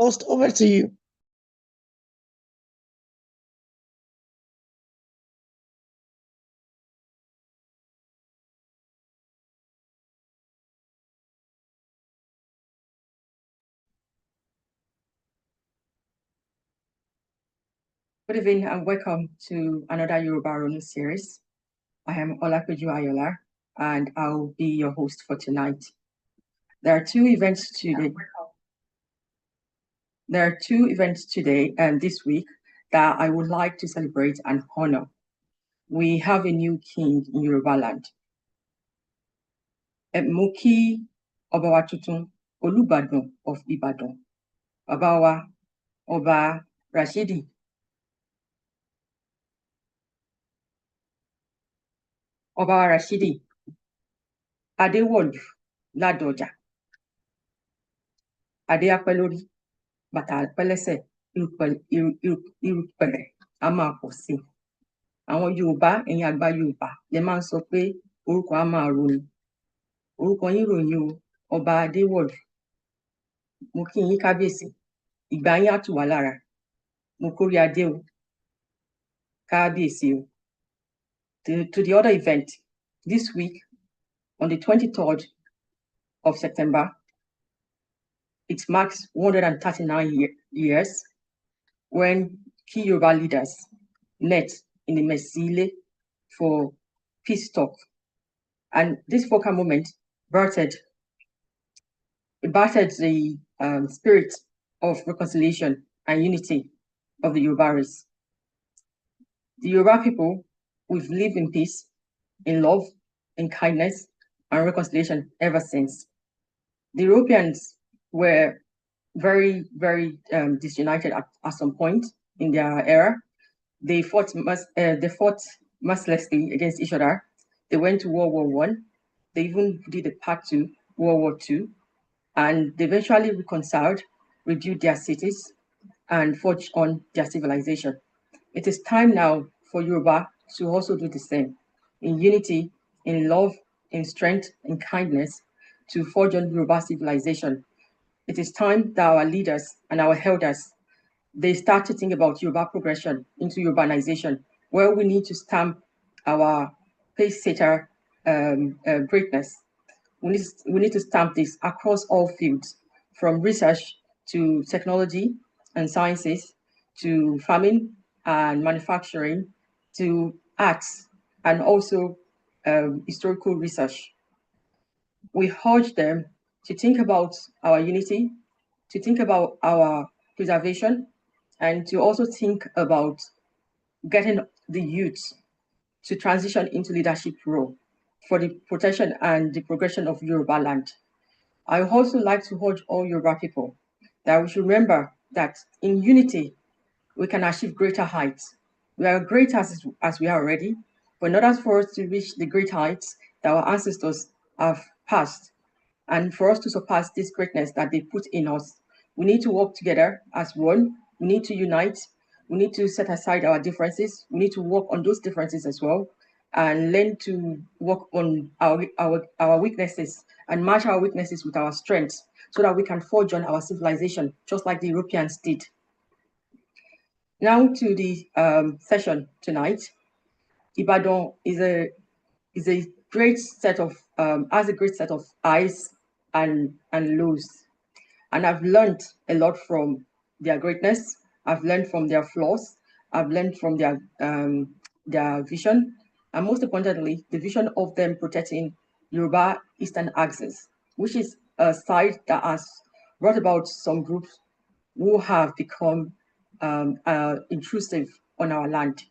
Host, over to you. Good evening and welcome to another Yoruba Running series. I am Olapeju Ayola and I'll be your host for tonight. There are two events today and this week that I would like to celebrate and honor. We have a new king in Yoruba land. Mo kí Ọba wa tuntun, Olúbàdàn of Ibadan, Bàbá wa Ọba Rashidi Adéwọ̀lú Ládọjà, Adé apẹ́ lórí, bàtà apẹ́ lẹ́sẹ̀, irùpẹ̀rẹ̀ á máa pọ̀ sí i. Àwọn Yorùbá, ẹ̀yin àgbà Yorùbá lè máa ń sọ pé orúkọ á máa ròyìn. Orúkọ yín ròyìn o, Ọba Adéwọ̀lú. Mo kí yín kábíyèsí, ìgbà yín á tù wá lára. Mo kórí adé o, kábíyèsí o. To the other event, this week, on the 23rd of September, it marks 139 years when key Yoruba leaders met in the Mesile for peace talk. And this focal moment birthed the spirit of reconciliation and unity of the Yoruba race. The Yoruba people, we've lived in peace, in love, in kindness, and reconciliation ever since. The Europeans were very, very disunited at some point in their era. They fought mercilessly against each other. They went to World War I. They even did a part to World War II. And they eventually reconciled, rebuilt their cities, and forged on their civilization. It is time now for Yoruba to also do the same, in unity, in love, in strength, in kindness, to forge on Yoruba civilization. It is time that our leaders and our elders, they start to think about Yoruba progression into urbanization, where we need to stamp our pace-setter greatness. We need to stamp this across all fields, from research to technology and sciences, to farming and manufacturing, to arts, and also historical research. We urge them to think about our unity, to think about our preservation, and to also think about getting the youth to transition into leadership role for the protection and the progression of Yoruba land. I would also like to urge all Yoruba people that we should remember that in unity, we can achieve greater heights. We are great as we are already, but in order for us to reach the great heights that our ancestors have passed, and for us to surpass this greatness that they put in us, we need to work together as one. We need to unite. We need to set aside our differences. We need to work on those differences as well, and learn to work on our weaknesses and match our weaknesses with our strengths so that we can forge on our civilization, just like the Europeans did. Now to the session tonight. Ibadan is a great set of has a great set of highs and lows, and I've learned a lot from their greatness. I've learned from their flaws. I've learned from their vision, and most importantly, the vision of them protecting Yoruba Eastern Axis, which is a side that has brought about some groups who have become intrusive on our land.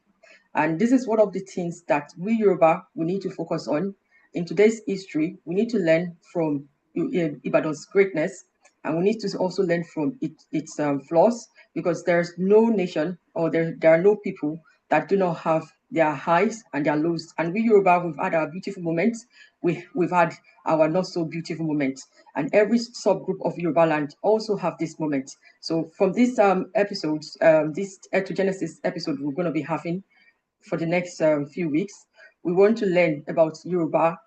And this is one of the things that we Yoruba, we need to focus on. In today's history, we need to learn from Ibadan's greatness, and we need to also learn from its flaws, because there's no nation or there are no people that do not have their highs and their lows. And we Yoruba, we've had our beautiful moments, we've had our not so beautiful moments, and every subgroup of Yoruba land also have this moment. So from this episodes, this Ethnogenesis episode we're going to be having for the next few weeks, we want to learn about Yoruba,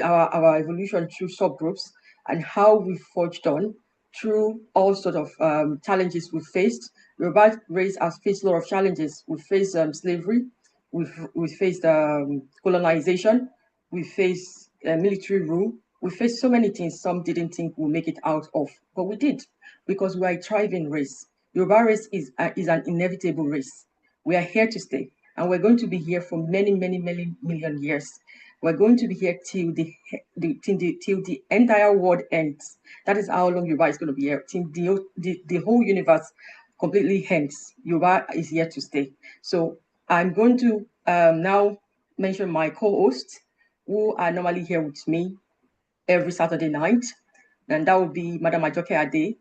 our evolution through subgroups, and how we forged on through all sorts of challenges we've faced. Yoruba race has faced a lot of challenges. We've faced slavery, we've faced colonization, we've faced military rule, we faced so many things some didn't think we'll make it out of, but we did, because we are a thriving race. Yoruba race is an inevitable race. We are here to stay, and we're going to be here for many, many, many million years. We're going to be here till the entire world ends. That is how long Yoruba is going to be here, till the whole universe completely ends. Yoruba is here to stay. So I'm going to now mention my co-hosts, who are normally here with me every Saturday night, and that will be Madam Ajoke Ade,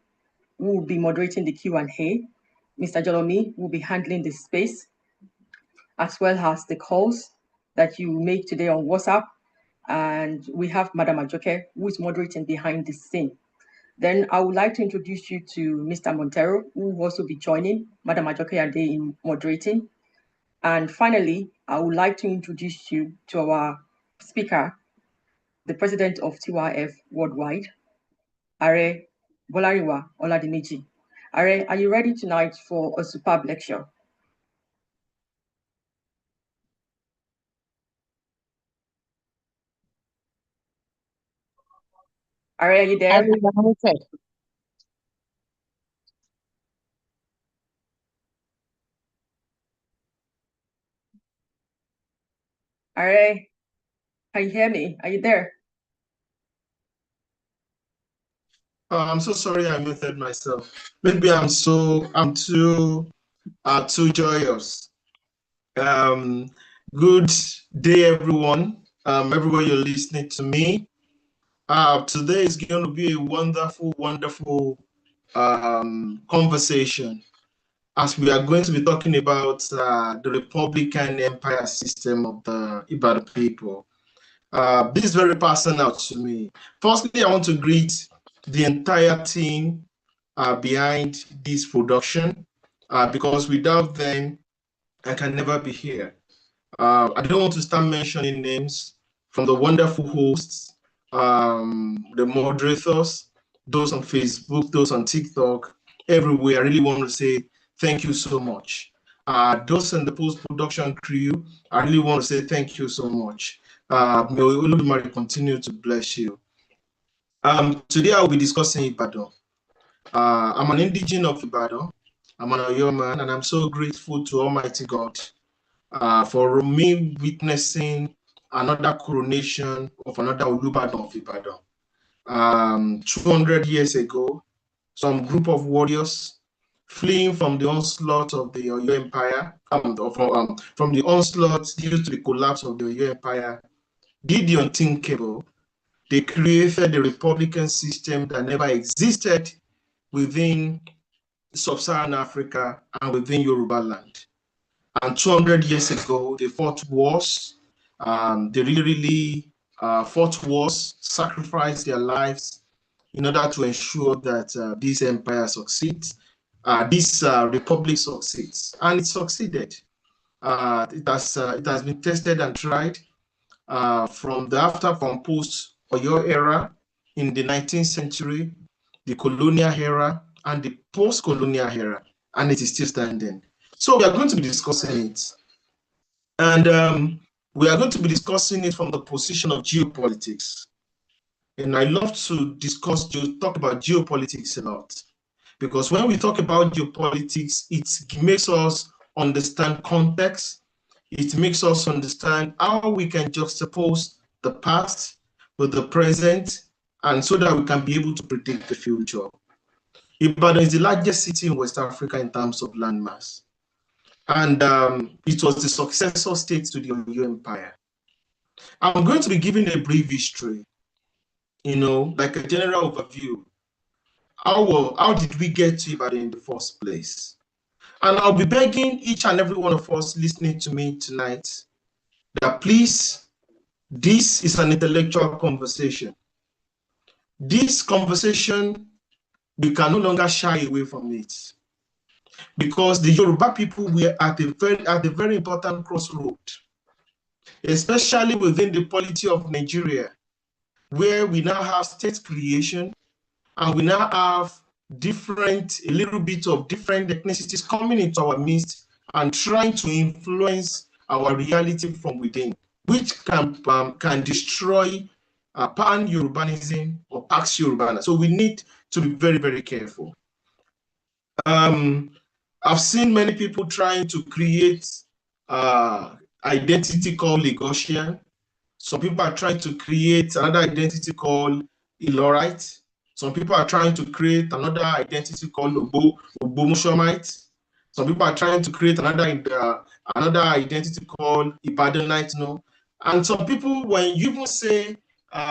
who will be moderating the Q&A. Mr. Jolomi will be handling the space, as well as the calls that you make today on WhatsApp. And we have Madam Ajoke, who is moderating behind the scene. Then I would like to introduce you to Mr. Montero, who will also be joining Madam Ajoke Ade in moderating. And finally, I would like to introduce you to our speaker, the president of TYF Worldwide, Are Bolariwa Oladimeji. Are, are you ready tonight for a superb lecture? Are you there? Are, can you hear me? Are you there? Oh, I'm so sorry I muted myself. Maybe I'm too joyous. Good day, everyone. Everywhere you're listening to me. Today is going to be a wonderful, wonderful conversation, as we are going to be talking about the Republican Empire system of the Ibadan people. This is very personal to me. Firstly, I want to greet the entire team behind this production, because without them, I can never be here. I don't want to start mentioning names, from the wonderful hosts, the moderators, those on Facebook, those on TikTok, everywhere. I really want to say thank you so much. Those in the post-production crew, I really want to say thank you so much. May Olodumare continue to bless you. Today I will be discussing Ibadan. I'm an indigene of Ibadan. I'm an Oyo man, and I'm so grateful to Almighty God for me witnessing another coronation of another Olubadan of Ibadan. 200 years ago, some group of warriors fleeing from the onslaught of the Oyo Empire, from the onslaught due to the collapse of the Oyo Empire, did the unthinkable. They created a republican system that never existed within sub-Saharan Africa and within Yoruba land. And 200 years ago, they fought wars. They really fought wars, sacrificed their lives in order to ensure that this empire succeeds, this republic succeeds, and it succeeded. It has been tested and tried from post Oyo era in the 19th century, the colonial era, and the post-colonial era, and it is still standing. So we are going to be discussing it. And we are going to be discussing it from the position of geopolitics. And I love to talk about geopolitics a lot. Because when we talk about geopolitics, it makes us understand context. It makes us understand how we can juxtapose the past with the present, and so that we can be able to predict the future. Ibadan is the largest city in West Africa in terms of landmass. And it was the successor state to the Oyo Empire. I'm going to be giving a brief history, like a general overview. How did we get to Ibadan in the first place? And I'll be begging each and every one of us listening to me tonight that please, this is an intellectual conversation. This conversation, we can no longer shy away from it. Because the Yoruba people were at a very important crossroad, especially within the polity of Nigeria, where we now have state creation, And we now have a little bit of different ethnicities coming into our midst and trying to influence our reality from within, which can destroy pan-Yorubanism or Pax Yorubana. So we need to be very, very careful. I've seen many people trying to create identity called Lagosian. Some people are trying to create another identity called Ilorite. Some people are trying to create another identity called Obomoshomite. Some people are trying to create another identity called Ibadanite. No? And some people, when you even say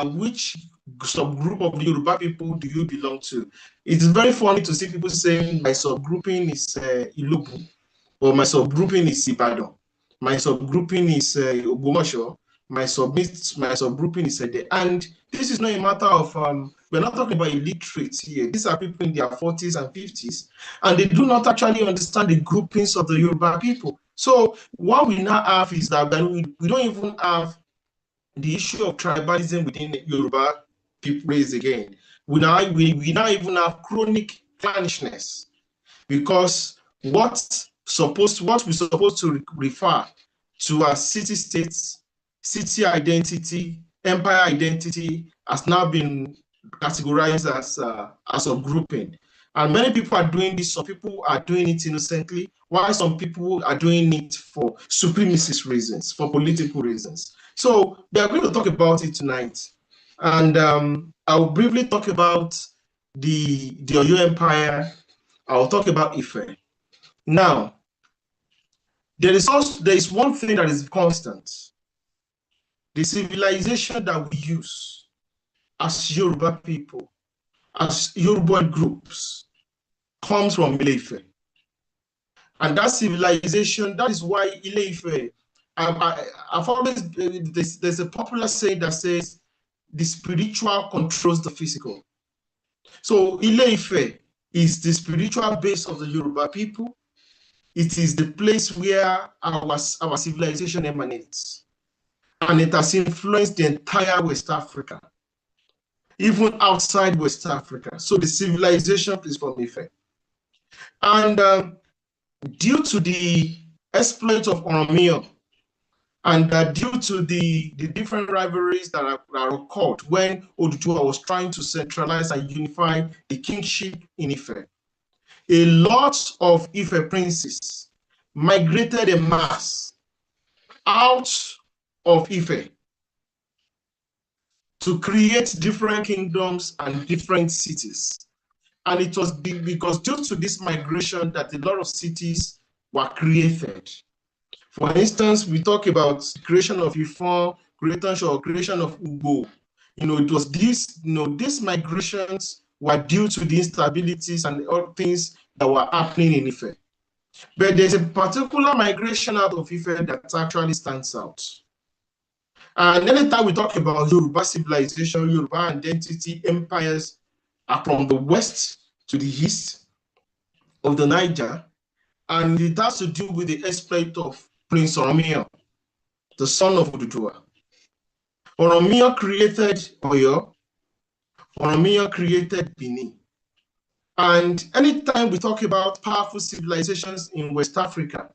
which subgroup of the Yoruba people do you belong to, it's very funny to see people saying my subgrouping is Ilubu, or my subgrouping is Ibadan, my subgrouping is Ogbomoso, my subgrouping is Ede. And this is not a matter of, we're not talking about illiterates here. These are people in their 40s and 50s, and they do not actually understand the groupings of the Yoruba people. So what we now have is that we don't even have the issue of tribalism within the Yoruba people race again. We now even have chronic clannishness, because what we're supposed to refer to as city states, city identity, empire identity has now been categorized as a grouping. And many people are doing this. Some people are doing it innocently, while some people are doing it for supremacist reasons, for political reasons. So we are going to talk about it tonight. And I'll briefly talk about the Oyo Empire. I'll talk about Ife. Now, there is one thing that is constant. The civilization that we use as Yoruba people, as Yoruba groups, comes from Ile-Ife. And that civilization, that is why Ile-Ife, I've always, there's a popular saying that says, the spiritual controls the physical. So Ile-Ife is the spiritual base of the Yoruba people. It is the place where our civilization emanates. And it has influenced the entire West Africa, even outside West Africa. So the civilization is from Ife. And due to the exploit of Oromio, and due to the different rivalries that are occurred when Oduduwa was trying to centralize and unify the kingship in Ife, a lot of Ife princes migrated en masse out of Ife to create different kingdoms and different cities. And it was because due to this migration that a lot of cities were created. For instance, we talk about creation of Ifon, creation of Ugbo. It was these migrations were due to the instabilities and all things that were happening in Ife. But there's a particular migration out of Ife that actually stands out. And anytime we talk about Yoruba civilization, Yoruba identity, empires are from the west to the east of the Niger, and it has to do with the exploit of Prince Oromio, the son of Oduduwa. Oromio created Oyo. Oromio created Benin. And anytime we talk about powerful civilizations in West Africa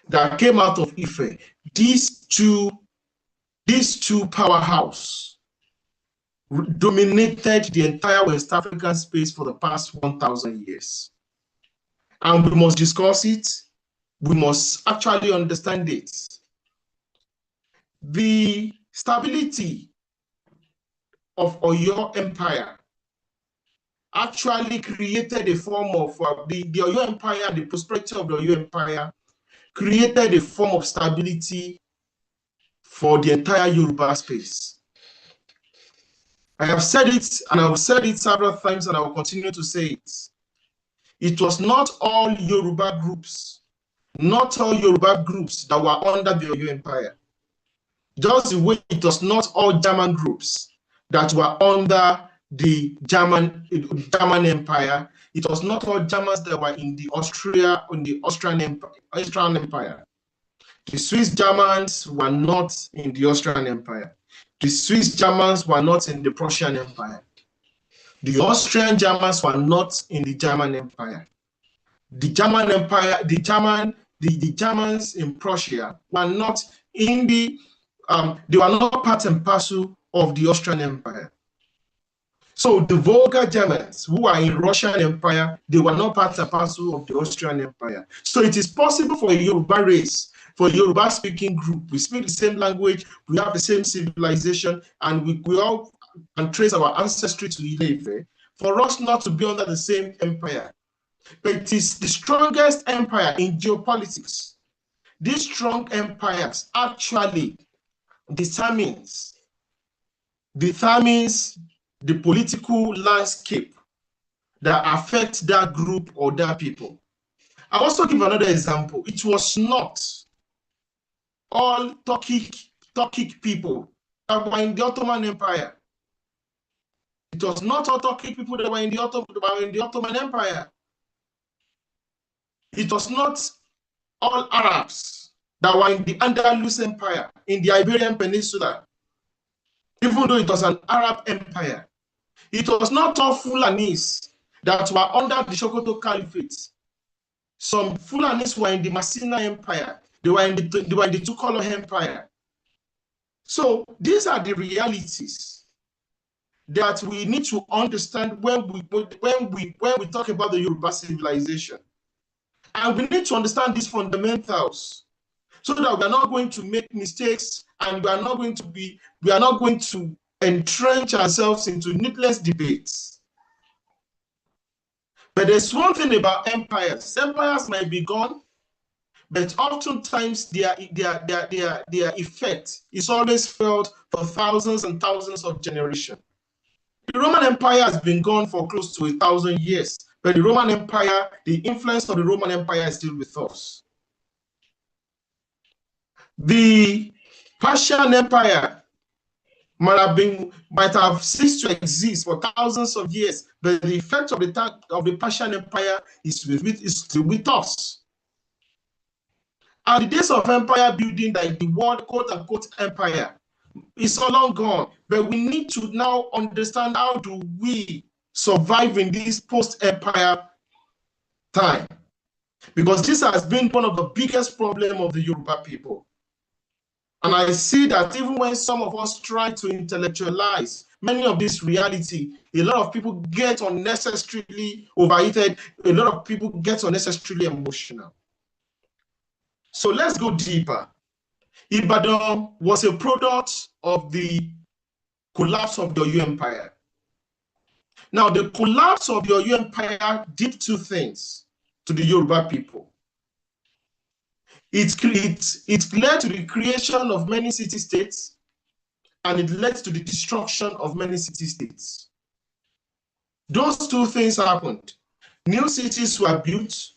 that came out of Ife, these two powerhouses dominated the entire West African space for the past 1,000 years. And we must discuss it. We must actually understand it. The stability of Oyo Empire actually created a form of, the Oyo Empire, the prosperity of the Oyo Empire created a form of stability for the entire Yoruba space. I have said it, and I've said it several times, and I will continue to say it. It was not all Yoruba groups, not all Yoruba groups that were under the Oyo Empire. Just the way it was not all German groups that were under the German Empire. It was not all Germans that were in the Austrian Empire. The Swiss Germans were not in the Austrian Empire. The Swiss Germans were not in the Prussian Empire. The Austrian Germans were not in the German Empire. The German Empire, the Germans in Prussia were not in the, they were not part and parcel of the Austrian Empire. So the Volga Germans who are in Russian Empire, they were not part and parcel of the Austrian Empire. So it is possible for a Yoruba race, for a Yoruba speaking group, we speak the same language, we have the same civilization, and we all can trace our ancestry to Ile-Ife, for us not to be under the same empire. But it is the strongest empire in geopolitics. These strong empires actually determines the political landscape that affects that group or that people. I'll also give another example. It was not all Turkic people that were in the Ottoman Empire. It was not all Turkic people that were in the Ottoman Empire. It was not all Arabs that were in the Andalus Empire, in the Iberian Peninsula, even though it was an Arab empire. It was not all Fulanis that were under the Sokoto Caliphate. Some Fulanis were in the Masina Empire. They were in the Tukolo Empire. So these are the realities that we need to understand when we talk about the Yoruba civilization. And we need to understand these fundamentals so that we are not going to make mistakes, and we are not going to entrench ourselves into needless debates. But there's one thing about empires. Empires might be gone, but oftentimes their effect is always felt for thousands and thousands of generations. The Roman Empire has been gone for close to 1,000 years, but the Roman Empire, the influence of the Roman Empire is still with us. The Persian Empire might have ceased to exist for thousands of years, but the effect of the Persian Empire is still with us. And the days of empire building, like the word quote-unquote empire, is so long gone. But we need to now understand, how do we survive in this post-empire time? Because this has been one of the biggest problems of the Yoruba people. And I see that even when some of us try to intellectualize many of this reality, a lot of people get unnecessarily overheated, a lot of people get unnecessarily emotional. So let's go deeper. Ibadan was a product of the collapse of the Oyo Empire. Now, the collapse of the Oyo Empire did two things to the Yoruba people. It led to the creation of many city-states, and it led to the destruction of many city-states. Those two things happened. New cities were built,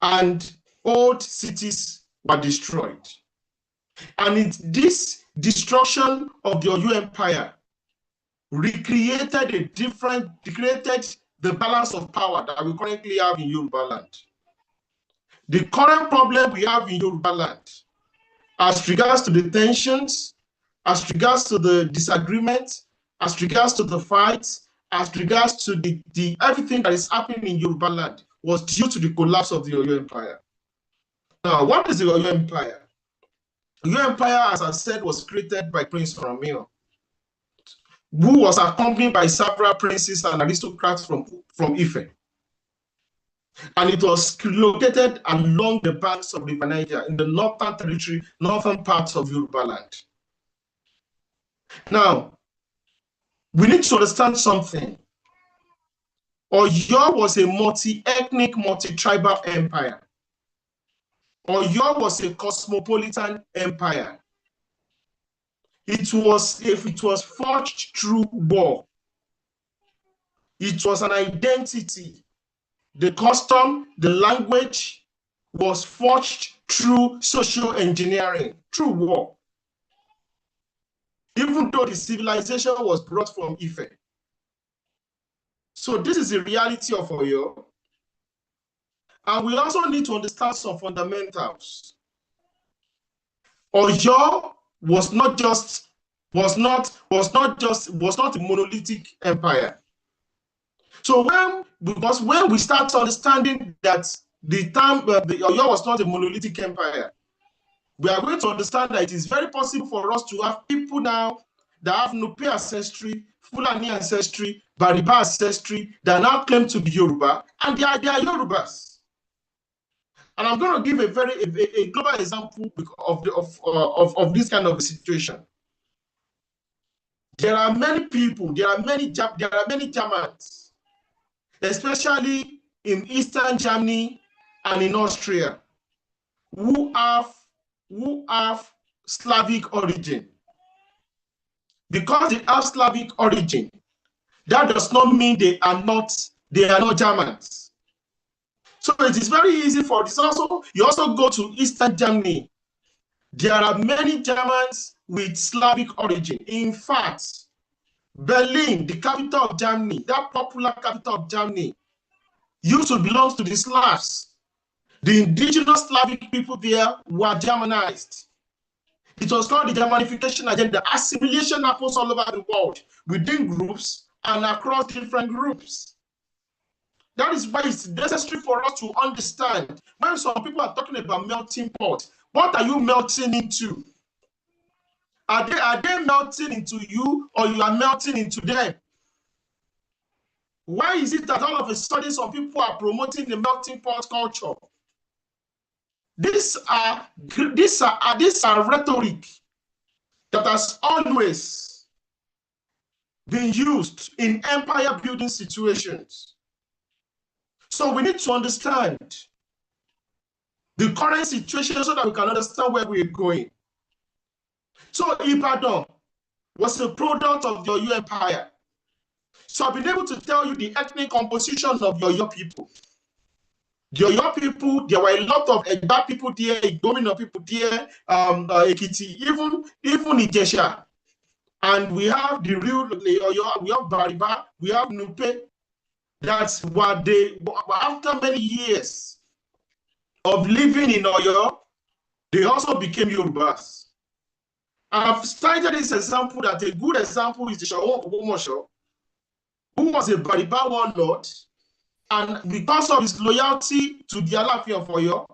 and old cities were destroyed. And this destruction of the Oyo Empire recreated the balance of power that we currently have in Yoruba land. The current problem we have in Yoruba land, as regards to the tensions, as regards to the disagreements, as regards to the fights, as regards to the everything that is happening in Yoruba land, was due to the collapse of the Oyo Empire. Now, what is the Oyo Empire? The Oyo Empire, as I said, was created by Prince Oramio, who was accompanied by several princes and aristocrats from Ife. And it was located along the banks of River Niger in the northern parts of Yoruba land. Now, we need to understand something. Oyo was a multi-ethnic, multi-tribal empire. Oyo was a cosmopolitan empire. It was forged through war. It was an identity. The custom, the language was forged through social engineering, through war. Even though the civilization was brought from Ife. So this is the reality of Oyo. And we also need to understand some fundamentals. Oyo was not a monolithic empire. So when we start understanding that the term the Oyo was not a monolithic empire, we are going to understand that it is very possible for us to have people now that have Nupe ancestry, Fulani ancestry, Bariba ancestry, that now claim to be Yoruba, and they are Yorubas. And I'm going to give a global example of this kind of a situation. There are many people, there are many Germans, especially in Eastern Germany and in Austria, who have Slavic origin. Because they have Slavic origin, that does not mean they are not Germans. So it is very easy for this. Also, you also go to Eastern Germany. There are many Germans with Slavic origin. In fact, Berlin, the capital of Germany, that popular capital of Germany, used to belong to the Slavs. The indigenous Slavic people there were Germanized. It was called the Germanification agenda. Assimilation happens all over the world, within groups and across different groups. That is why it's necessary for us to understand when some people are talking about melting pot, what are you melting into? Are they melting into you, or you are melting into them? Why is it that all of a sudden some people are promoting the melting pot culture? These are rhetoric that has always been used in empire building situations. So we need to understand the current situation so that we can understand where we're going. So Ibadan was a product of the Oyo Empire. So I've been able to tell you the ethnic composition of the Oyo people. The Oyo people, there were a lot of Egba people there, Igomina people there, Ekiti, even Ijesha. And we have the real Oyo, we have Bariba, we have Nupe. That's what after many years of living in Oyo, they also became Yorubas. I've cited this example that a good example is the Shawo Ogumosho, who was a Bariba warlord, and because of his loyalty to the Alaafin of Oyo,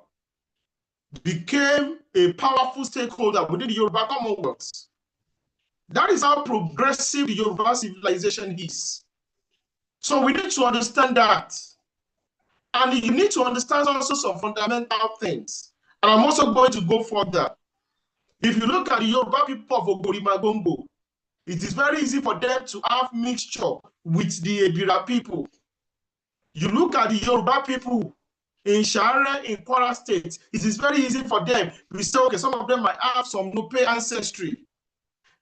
became a powerful stakeholder within the Yoruba Commonwealth. That is how progressive the Yoruba civilization is. So we need to understand that. And you need to understand also some fundamental things. And I'm also going to go further. If you look at the Yoruba people of Ogorimagongo, it is very easy for them to have mixture with the Ebira people. You look at the Yoruba people in Share, in Kwara State, it is very easy for them. We say, okay, some of them might have some Nupe ancestry.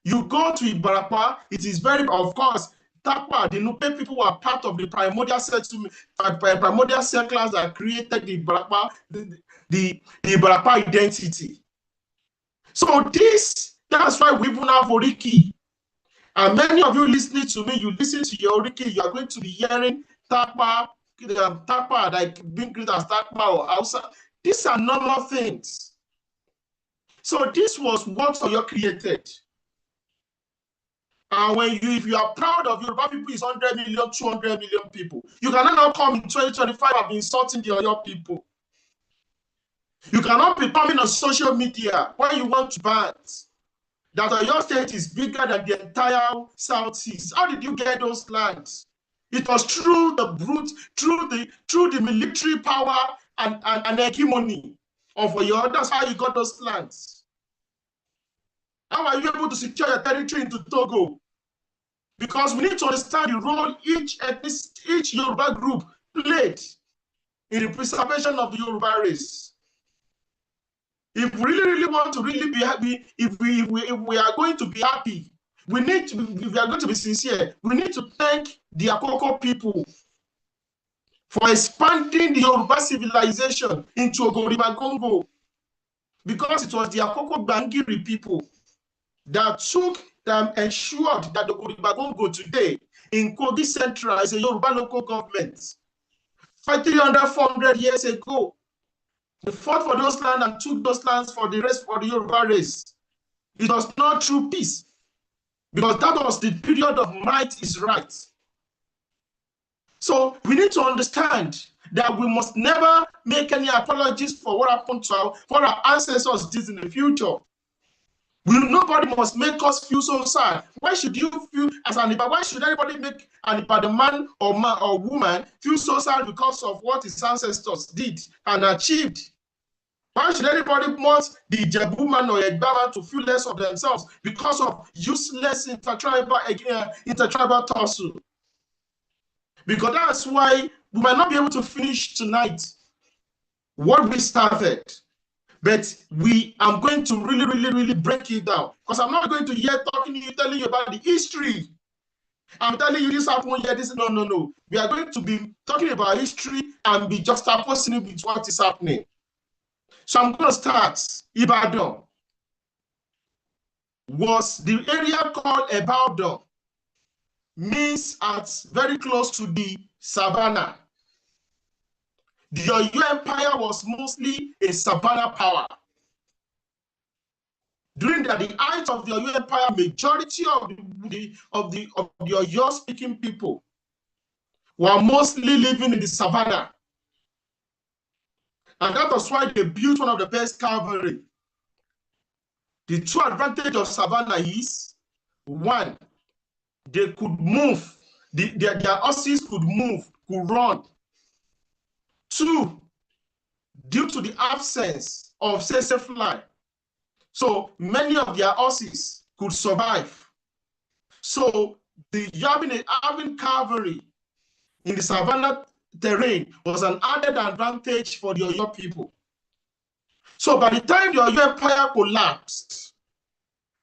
You go to Ibarapa, it is very, of course, Tapa, the Nupe people were part of the primordial settlement, primordial settlers that created the Ibarapa, the Ibarapa identity. So that's why we even have Oriki. And many of you listening to me, you listen to your Oriki, you are going to be hearing Tapa, like being great as Tapa or Hausa. These are normal things. So this was what Oyo created. And if you are proud of Yoruba people, it's 100 million, 200 million people. You cannot now come in 2025 and be insulting the Oyo people. You cannot be coming on social media when you want to ban that Oyo State is bigger than the entire Southeast. How did you get those lands? It was through the brute, through the military power and hegemony of Oyo. That's how you got those lands. How are you able to secure your territory into Togo? Because we need to understand the role each Yoruba group played in the preservation of the Yoruba race. If we really want to really be happy, if we are going to be happy, if we are going to be sincere, we need to thank the Akoko people for expanding the Yoruba civilization into Ogorimagongo, because it was the Akoko Bangiri people that ensured that the Ogorimagongo today in Kogi Central is a Yoruba local government. 300, 400 years ago, they fought for those lands and took those lands for the Yoruba race. It was not true peace, because that was the period of might is right. So we need to understand that we must never make any apologies for what happened to our ancestors did in the future. Nobody must make us feel so sad. Why should you feel as an Ibadan? Why should anybody make an Ibadan man or woman feel so sad because of what his ancestors did and achieved? Why should anybody want the Ijebu man or Egba man to feel less of themselves because of useless intertribal tussle? Because that's why we might not be able to finish tonight what we started. But I'm going to really break it down, because I'm not going to hear talking to you, telling you about the history. I'm telling you this happened here, this, no. We are going to be talking about history and be juxtaposing it with what is happening. So I'm going to start. Ibadan was the area called Ibadan, means at very close to the savannah. The Oyo Empire was mostly a savannah power. During the height of the Oyo Empire, majority of the Oyo-speaking people were mostly living in the savannah. And that was why they built one of the best cavalry. The two advantages of savannah is, one, they could move. Their horses could move, could run. Two, due to the absence of tsetse fly, so many of their horses could survive. So having cavalry in the savannah terrain was an added advantage for the Oyo people. So by the time the Oyo Empire collapsed,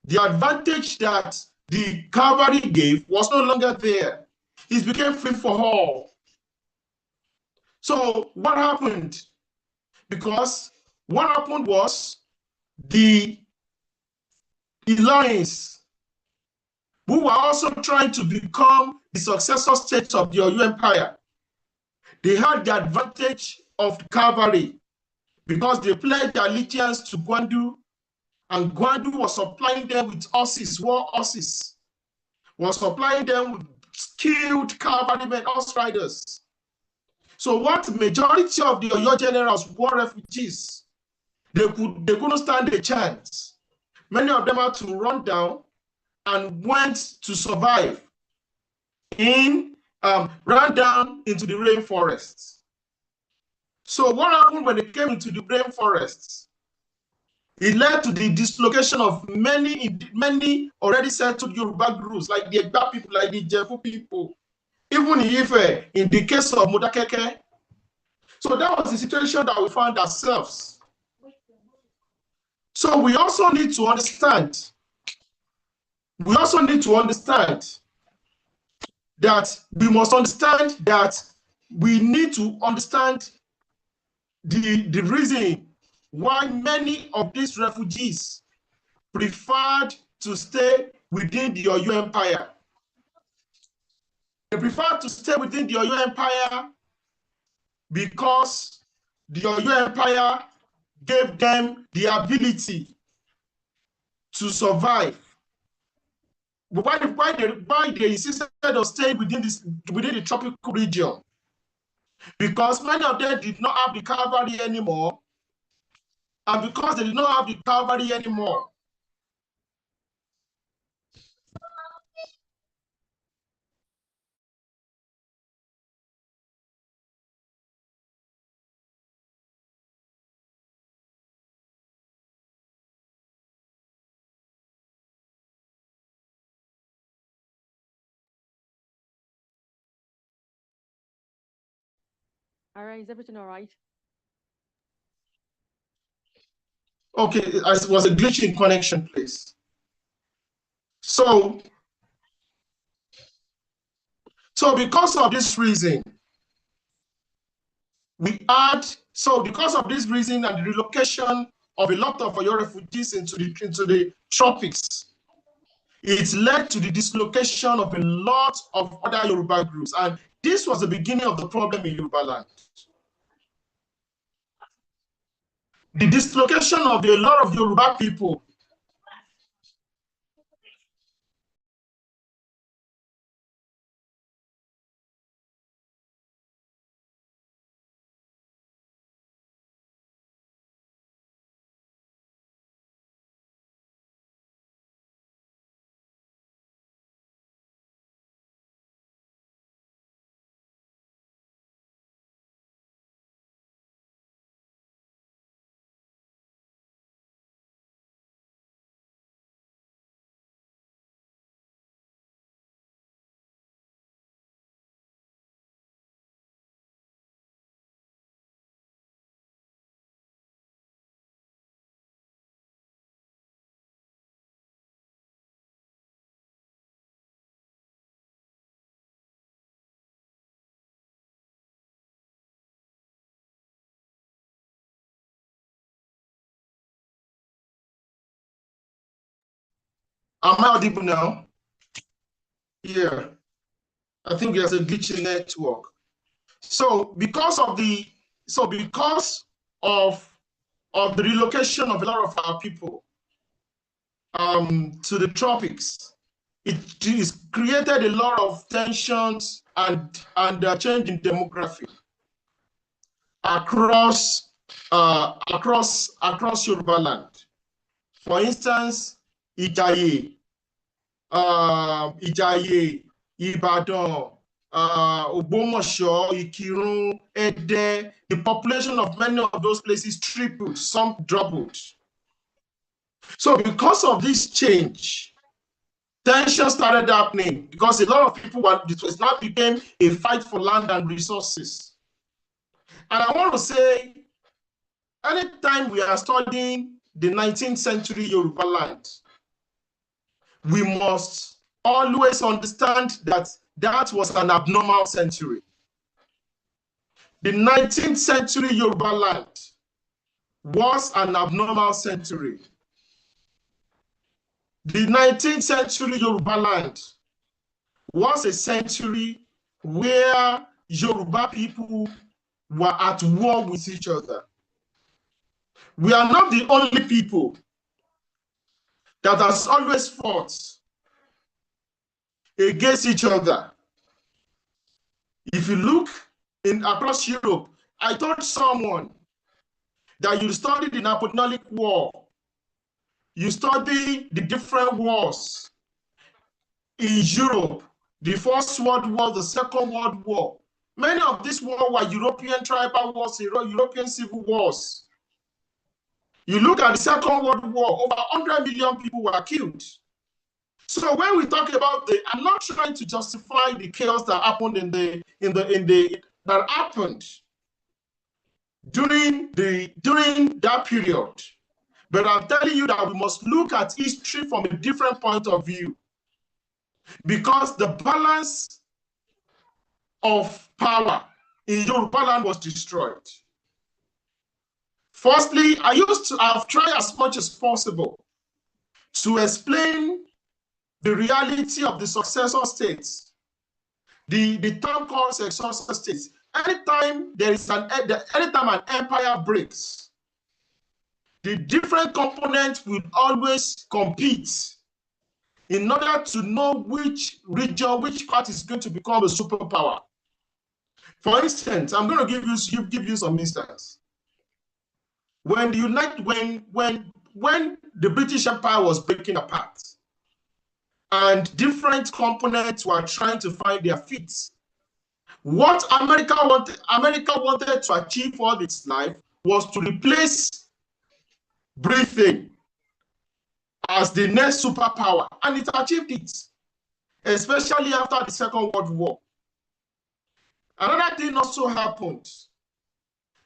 the advantage that the cavalry gave was no longer there. It became free for all. So what happened? Because what happened was the Ilorins, who were also trying to become the successor states of the Oyo Empire, they had the advantage of the cavalry because they pledged their allegiance to Gwandu, and Gwandu was supplying them with horses, war horses, was supplying them with skilled cavalrymen, horse riders. So what majority of the Oyo generals were refugees. They couldn't stand a chance. Many of them had to run down and went to survive ran down into the rainforests. So what happened when they came into the rainforests? It led to the dislocation of many already settled Yoruba groups, like the Egba people, like the Jefu people, even in Ife, in the case of Modakeke. So that was the situation that we found ourselves. So we also need to understand that we must understand that we need to understand the reason why many of these refugees preferred to stay within the Oyo Empire. They preferred to stay within the Oyo Empire because the Oyo Empire gave them the ability to survive. But why they insisted on staying within the tropical region? Because many of them did not have the cavalry anymore, and because they did not have the cavalry anymore, All right, is everything all right? okay, it was a glitch in connection, please. So because of this reason, because of this reason and the relocation of a lot of your refugees into the tropics, it led to the dislocation of a lot of other Yoruba groups. And this was the beginning of the problem in Yoruba land. The dislocation of a lot of Yoruba people. Am I audible now? Yeah. I think there's a glitch in network. So because of the relocation of a lot of our people to the tropics, it has created a lot of tensions and change in demography across Yoruba land. For instance, Ijaye, Ibadan, Ogbomoso, Ikirun, Ede, the population of many of those places tripled, some doubled. So because of this change, tension started happening because a lot of people it now became a fight for land and resources. And I want to say, anytime we are studying the 19th century Yoruba land, we must always understand that that was an abnormal century. The 19th century Yoruba land was an abnormal century. The 19th century Yoruba land was a century where Yoruba people were at war with each other. We are not the only people that has always fought against each other. If you look across Europe, I told someone that you study the Napoleonic War, you study the different wars in Europe, the First World War, the Second World War. Many of these wars were European tribal wars, European civil wars. You look at the Second World War, over 100 million people were killed. So when we talk about I'm not trying to justify the chaos that happened that happened during that period, but I'm telling you that we must look at history from a different point of view, because the balance of power in Yoruba land was destroyed. Firstly, I've tried as much as possible to explain the reality of the successor states, the term called successor states. Anytime an empire breaks, the different components will always compete in order to know which region, which part is going to become a superpower. For instance, I'm going to give you some instance. When the British Empire was breaking apart, and different components were trying to find their feet, what America wanted to achieve all its life was to replace Britain as the next superpower, and it achieved it, especially after the Second World War. Another thing also happened.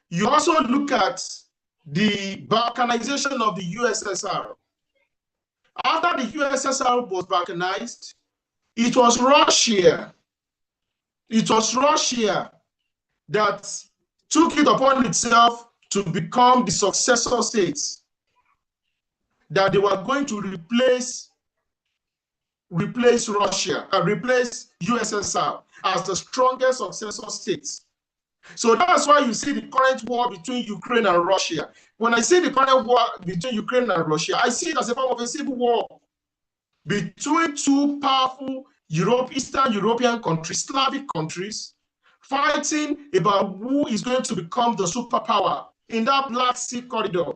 You also look at the balkanization of the USSR. After the USSR was balkanized, it was Russia that took it upon itself to become the successor states, that they were going to replace Russia and replace USSR as the strongest successor states. So that's why you see the current war between Ukraine and Russia. When I see the current war between Ukraine and Russia, I see it as a form of a civil war between two powerful Eastern European countries, Slavic countries, fighting about who is going to become the superpower in that Black Sea corridor.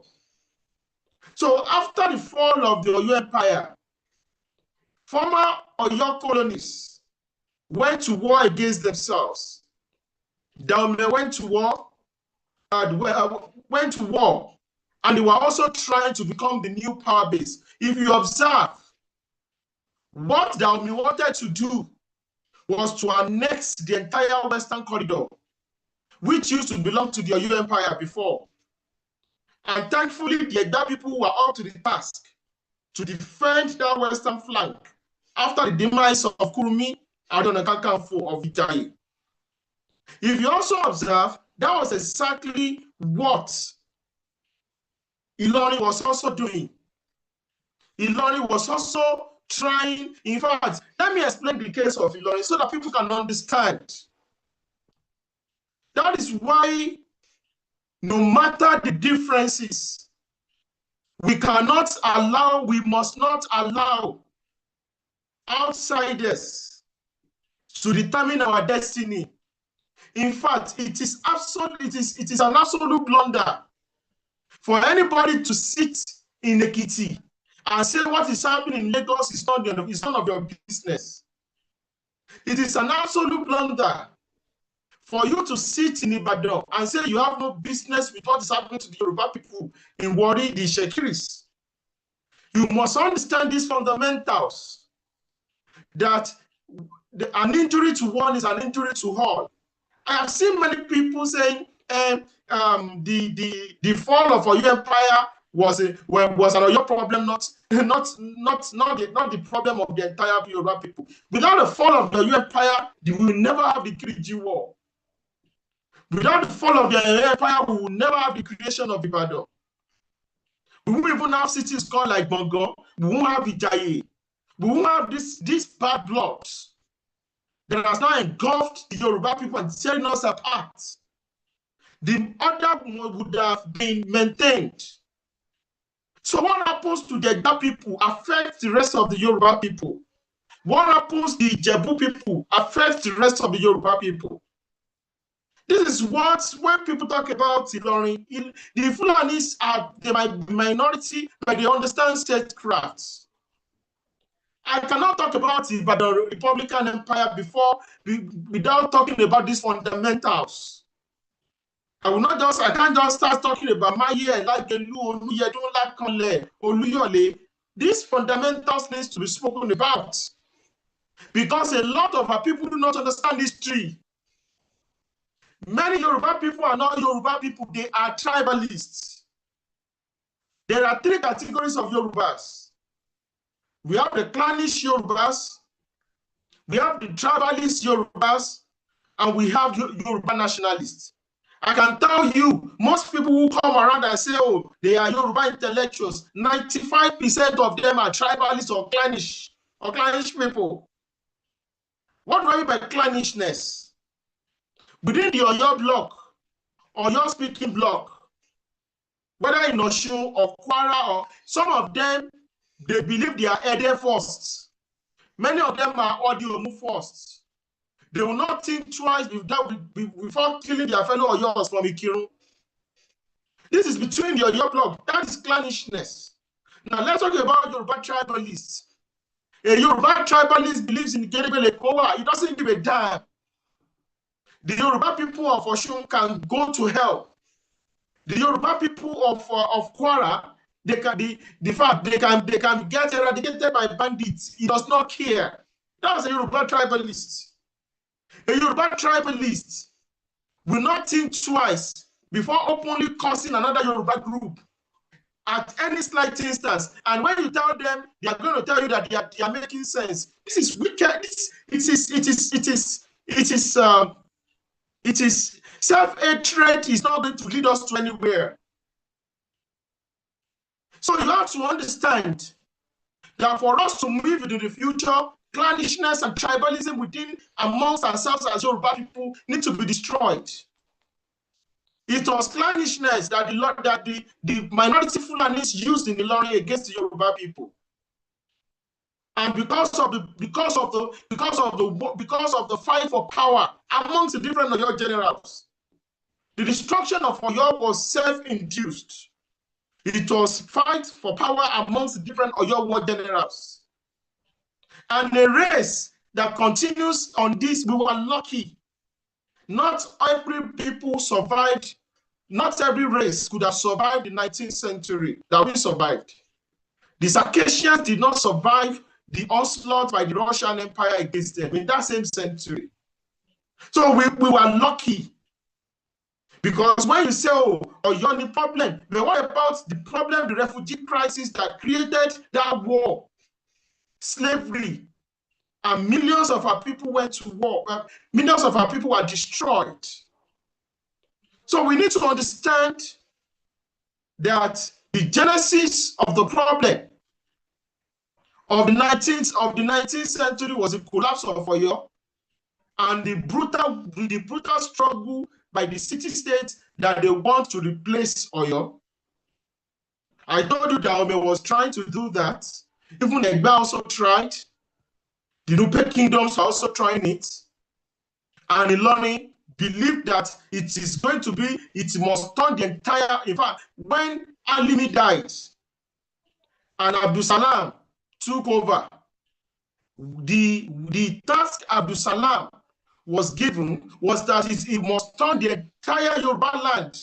So after the fall of the Oyo Empire, former Oyo colonies went to war against themselves. Daume went to war, and they were also trying to become the new power base. If you observe, what Daume wanted to do was to annex the entire Western corridor, which used to belong to the Oyo Empire before. And thankfully, the Egba people were up to the task to defend that western flank after the demise of Kurumi Adonakakanfo of Ijaye. If you also observe, that was exactly what Ilorin was also doing. Ilorin was also trying. In fact, let me explain the case of Ilorin so that people can understand. That is why, no matter the differences, we must not allow outsiders to determine our destiny. In fact, it is an absolute blunder for anybody to sit in Ekiti and say what is happening in Lagos is none of your business. It is an absolute blunder for you to sit in Ibadan and say you have no business with what is happening to the Yoruba people in Warri, the Shekiris. You must understand these fundamentals, that an injury to one is an injury to all. I have seen many people saying the fall of Oyo Empire was an Oyo problem, not the problem of the entire Yoruba people. Without the fall of the Oyo Empire, we will never have the Kiriji War. Without the fall of the Oyo Empire, we will never have the creation of Ibadan. We won't even have cities called like Bongo. We won't have Ijaye. We won't have these bad bloods that has now engulfed the Yoruba people and tearing us apart. The order would have been maintained. So what happens to the Edda people affects the rest of the Yoruba people. What happens to the Ijebu people affects the rest of the Yoruba people. This is what, when people talk about Ilorin, the Fulanis are the minority, but they understand statecraft. I cannot talk about the Republican Empire without talking about these fundamentals. I can't just start talking about Maye, Lagelu, Oluyedun, Lakanle, Oluyole. These fundamentals need to be spoken about, because a lot of our people do not understand history. Many Yoruba people are not Yoruba people, they are tribalists. There are three categories of Yorubas. We have the clannish Yorubas, we have the tribalist Yorubas, and we have Yoruba nationalists. I can tell you, most people who come around and say, oh, they are Yoruba intellectuals, 95% of them are tribalists or clannish people. What do I mean by clannishness? Within the Oyo block, Oyo speaking block, whether in Osun or Kwara, or some of them, they believe they are Ede first. Many of them are Odiomu first. They will not think twice before killing their fellow Oyos from Ikiru. This is between the Oyo block. That is clannishness. Now let's talk about Yoruba tribalists. A Yoruba tribalist believes in Gerebe Lekowa. He doesn't give a damn. The Yoruba people of Osun can go to hell. The Yoruba people of Kwara, they can get eradicated by bandits. He does not care. That's a Yoruba tribalist. A Yoruba tribalist will not think twice before openly cursing another Yoruba group at any slight instance. And when you tell them, they are going to tell you that they are making sense. This is wicked. It is self-hatred is not going to lead us to anywhere. So you have to understand that for us to move into the future, clannishness and tribalism amongst ourselves as Yoruba people need to be destroyed. It was clannishness that the minority Fulanis used in Ilorin against the Yoruba people. And because of the fight for power amongst the different Oyo generals, the destruction of Oyo was self-induced. It was fight for power amongst the different Oyo generals. And a race that continues on this, we were lucky. Not every people survived. Not every race could have survived the 19th century that we survived. The Circassians did not survive the onslaught by the Russian Empire against them in that same century. So we were lucky. Because when you say, oh, Oyo the problem, but what about the problem, the refugee crisis that created that war, slavery, and millions of our people went to war, millions of our people were destroyed. So we need to understand that the genesis of the problem of the 19th century was the collapse of Oyo and the brutal struggle by the city-states that they want to replace Oyo. I told you that Ome was trying to do that. Even Egba also tried. The Nupe kingdoms are also trying it. And Ilorin believed that it is going to be, it must turn the entire, in fact, when Alimi died and Abdul Salam took over, the task Abdul Salam was given was that it must turn the entire Yoruba land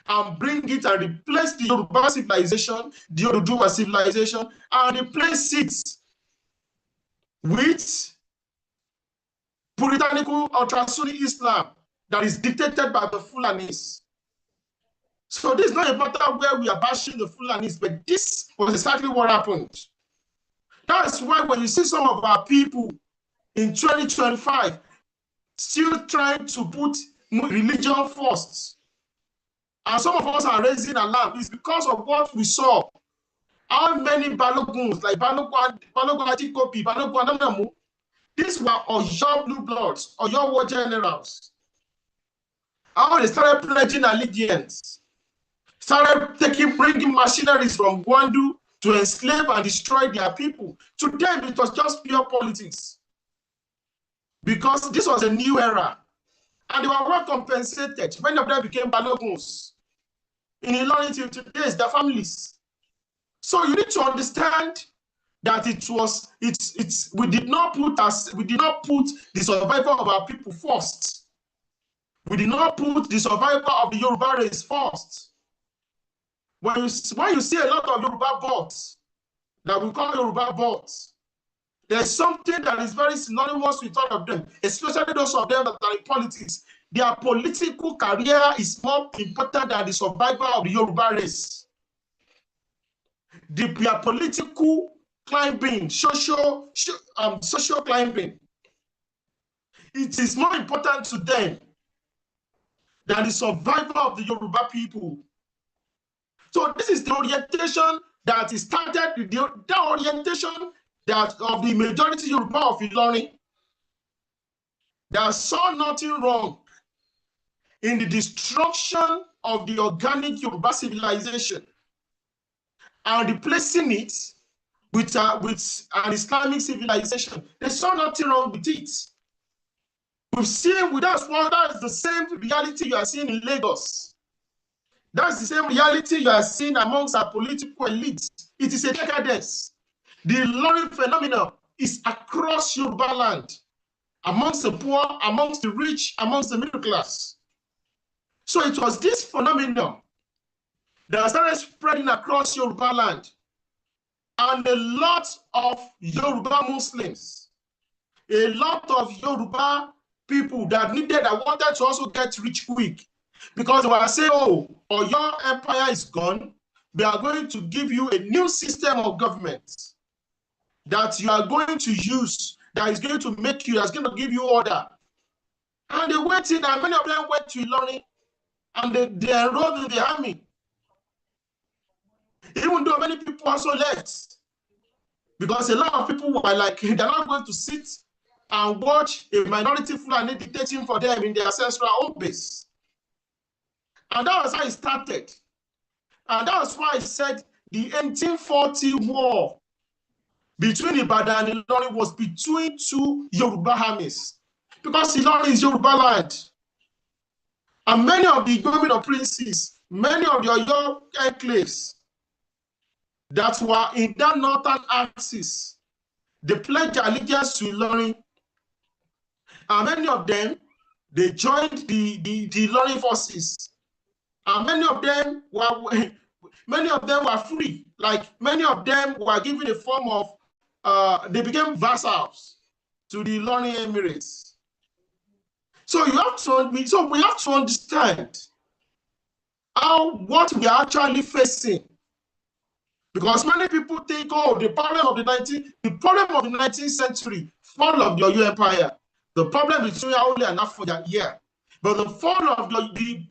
and bring it and replace the Yoruba civilization, the Oduduwa civilization, and replace it with puritanical ultra-Sunni Islam that is dictated by the Fulanis. So this is not a matter where we are bashing the Fulanis, but this was exactly what happened. That's why when you see some of our people in 2025 still trying to put religion first, and some of us are raising alarm, it's because of what we saw. How many Baloguns, like Balogun Atikopi, Balogun Ananamu, these were Oyo blue bloods, Oyo war generals. How they started pledging allegiance, started bringing machineries from Gwandu to enslave and destroy their people. To them, it was just pure politics. Because this was a new era. And they were well compensated. Many of them became Baloguns. In Ilorin till today, their families. So you need to understand that we did not put the survival of our people first. We did not put the survival of the Yoruba race first. When you see a lot of Yoruba bots that we call Yoruba bots, there's something that is very synonymous with all of them, especially those of them that are in politics. Their political career is more important than the survival of the Yoruba race. Their political climbing, social climbing, it is more important to them than the survival of the Yoruba people. So this is the orientation that is started, the orientation that of the majority Yoruba of Ilorin that saw nothing wrong in the destruction of the organic Yoruba civilization and replacing it with an Islamic civilization. They saw nothing wrong with it. We've seen with us, well, that's the same reality you are seeing in Lagos. That's the same reality you are seeing amongst our political elites. It is a decadence. The Ilorin phenomenon is across Yoruba land, amongst the poor, amongst the rich, amongst the middle class. So it was this phenomenon that started spreading across Yoruba land. And a lot of Yoruba Muslims, a lot of Yoruba people that wanted to also get rich quick, because they were saying, oh, Oyo Empire is gone, we are going to give you a new system of government that you are going to use, that is going to make you, that's going to give you order. And they went in, and many of them went to Ilorin, and they enrolled in the army. Even though many people also left, because a lot of people were like, they're not going to sit and watch a minority Fulani dictating for them in their ancestral home base. And that was how it started. And that was why I said the 1840 war between Ibadan and Ilorin was between two Yoruba armies, because Ilorin is Yoruba land. And many of the Igbomido princes, many of the Oyo enclaves that were in that northern axis, they pledged allegiance to Ilorin. And many of them, they joined the Ilorin forces. And many of them were free. Like many of them were given a form of, they became vassals to the Ilorin Emirates. So we have to understand what we are actually facing. Because many people think, oh, the problem of the 19th century, fall of the Oyo Empire, the problem between Aole and Afoja, yeah. But the problem of the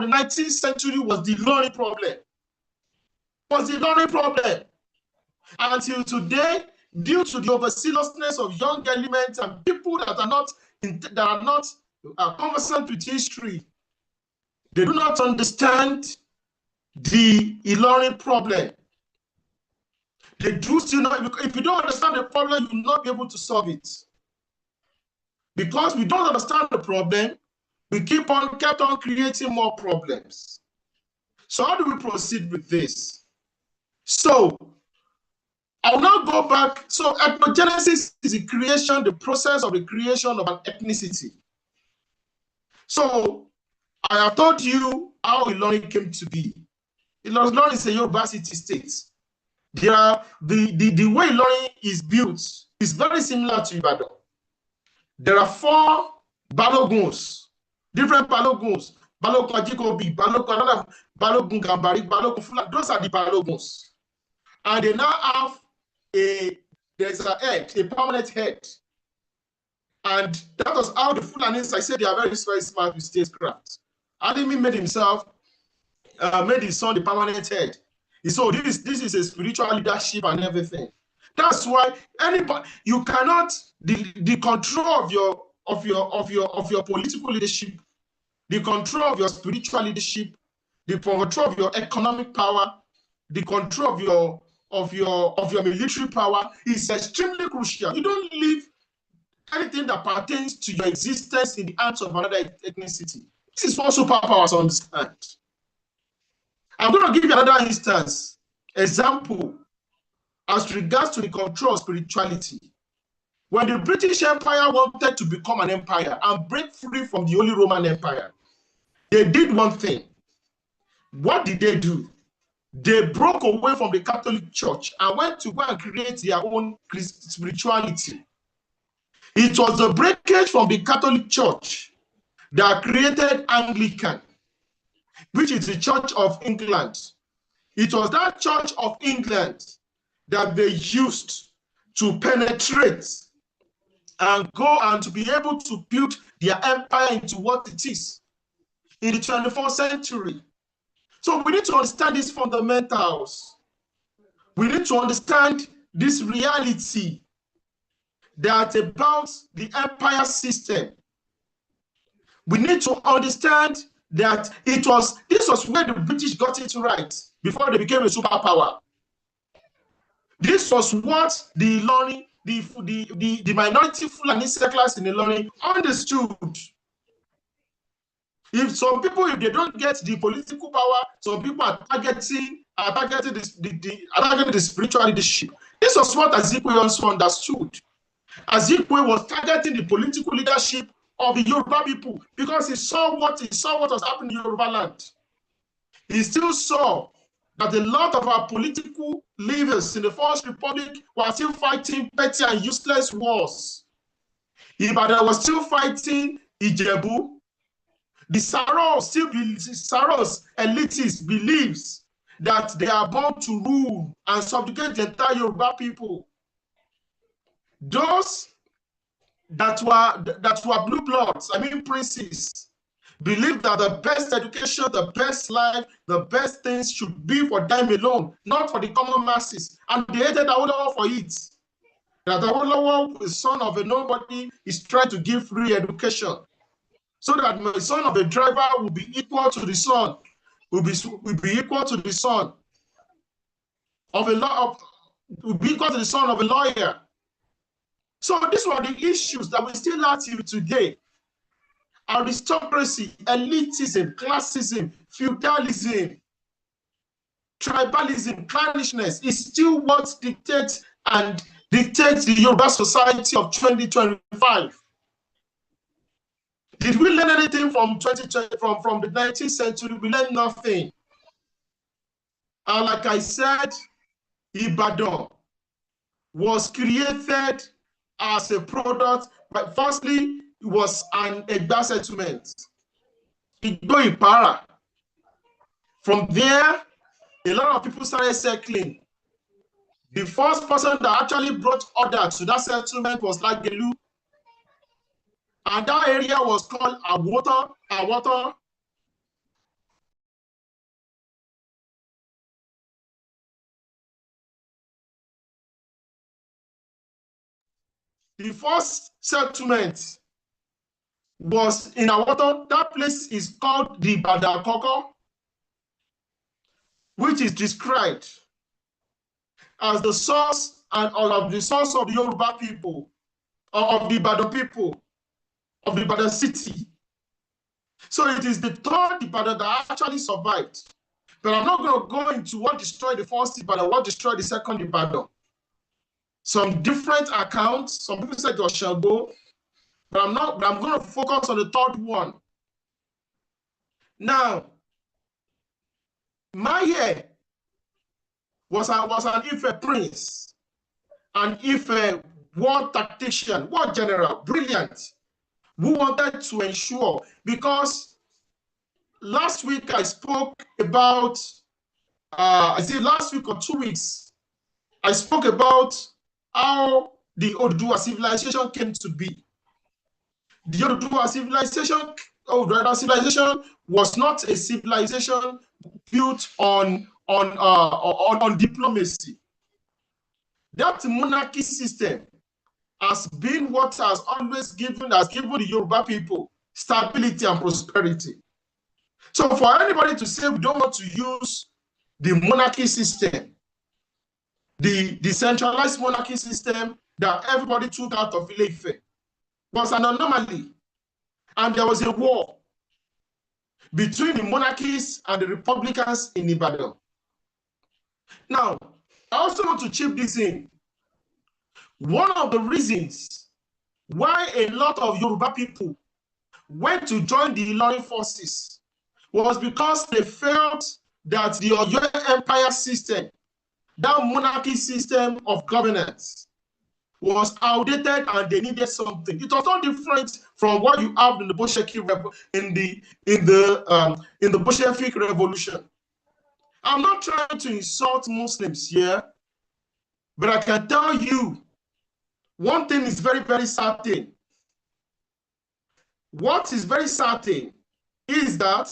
19th century was the Ilorin problem. Until today, due to the overzealousness of young elements and people that are not conversant with history. They do not understand the Ilorin problem. They do still not, if you don't understand the problem, you will not be able to solve it. Because we don't understand the problem, we kept on creating more problems. So how do we proceed with this? So I will now go back. So ethnogenesis is the process of the creation of an ethnicity. So I have told you how Ilorin came to be. Ilorin is a Yoruba city-state. The way Ilorin is built is very similar to Ibadan. There are 4 Baloguns, different Baloguns. Balogun Ajikobi, Balogun Gambari, Balogun Fulani. Those are the Baloguns. And they now have there's a head, a permanent head. And that was how the Fulanis, I said, they are very, very smart with statecraft. Adimi made his son the permanent head. He said, this is a spiritual leadership and everything. That's why anybody, you cannot, the control of your political leadership, the control of your spiritual leadership, the control of your economic power, the control of your military power is extremely crucial. You don't leave anything that pertains to your existence in the hands of another ethnicity. This is what superpowers understand. I'm going to give you another example, as regards to the control of spirituality. When the British Empire wanted to become an empire and break free from the Holy Roman Empire, they did one thing. What did they do? They broke away from the Catholic Church and went to go and create their own spirituality. It was the breakage from the Catholic Church that created Anglican, which is the Church of England. It was that Church of England that they used to penetrate and go and to be able to build their empire into what it is in the 21st century. So we need to understand these fundamentals. We need to understand this reality that about the empire system. We need to understand that this was where the British got it right before they became a superpower. This was what the Ilorin, the minority Fulani settlers in Ilorin understood. If some people, if they don't get the political power, some people are targeting the spiritual leadership. This was what Azikwe also understood. Azikwe was targeting the political leadership of the Yoruba people because he saw what was happening in Yoruba land. He still saw that a lot of our political leaders in the First Republic were still fighting petty and useless wars. Ibadan was still fighting Ijebu. The Saros elitists believes that they are born to rule and subjugate the entire Yoruba people. Those that were blue bloods, I mean princes, believe that the best education, the best life, the best things should be for them alone, not for the common masses. And they hated Awolowo for it. That Awolowo, the son of a nobody, is trying to give free education, so that the son of a driver will be equal to the son, will be equal to the son of will be equal to the son of a lawyer. So these were the issues that we still have till today. Aristocracy, elitism, classism, feudalism, tribalism, clannishness is still what dictates the Yoruba society of 2025. Did we learn anything from the 19th century? We learned nothing. And like I said, Ibadan was created as a product, but firstly, it was an Egba settlement. Igbo Ipara. From there, a lot of people started settling. The first person that actually brought order to that settlement was Lagelu. And that area was called Awota. The first settlement was in Awotan. That place is called the Ibadan Koko, which is described as the source and all of the source of the Yoruba people, or of the Ibadan people, of the Ibadan city. So it is the third Ibadan that actually survived. But I'm not going to go into what destroyed the first Ibadan, what destroyed the second Ibadan. Some different accounts, some people said Oshago, but I'm going to focus on the third one. Now, Maye was an Ife prince, an Ife war tactician, war general, brilliant, who wanted to ensure, because last week I spoke about, last week or 2 weeks, I spoke about how the Oduduwa civilization came to be. The Oduduwa civilization, civilization was not a civilization built on diplomacy. That monarchy system has been what has always given the Yoruba people stability and prosperity. So for anybody to say we don't want to use the monarchy system, the decentralized monarchy system that everybody took out of Ile-Ife, was an anomaly. And there was a war between the monarchies and the republicans in Ibadan. Now, I also want to chip this in. One of the reasons why a lot of Yoruba people went to join the Ilorin forces was because they felt that the Oyo Empire system, that monarchy system of governance, was outdated and they needed something. It was not different from what you have in the Bolshevik Bolshevik Revolution. I'm not trying to insult Muslims here, but I can tell you one thing is very, very certain. What is very certain is that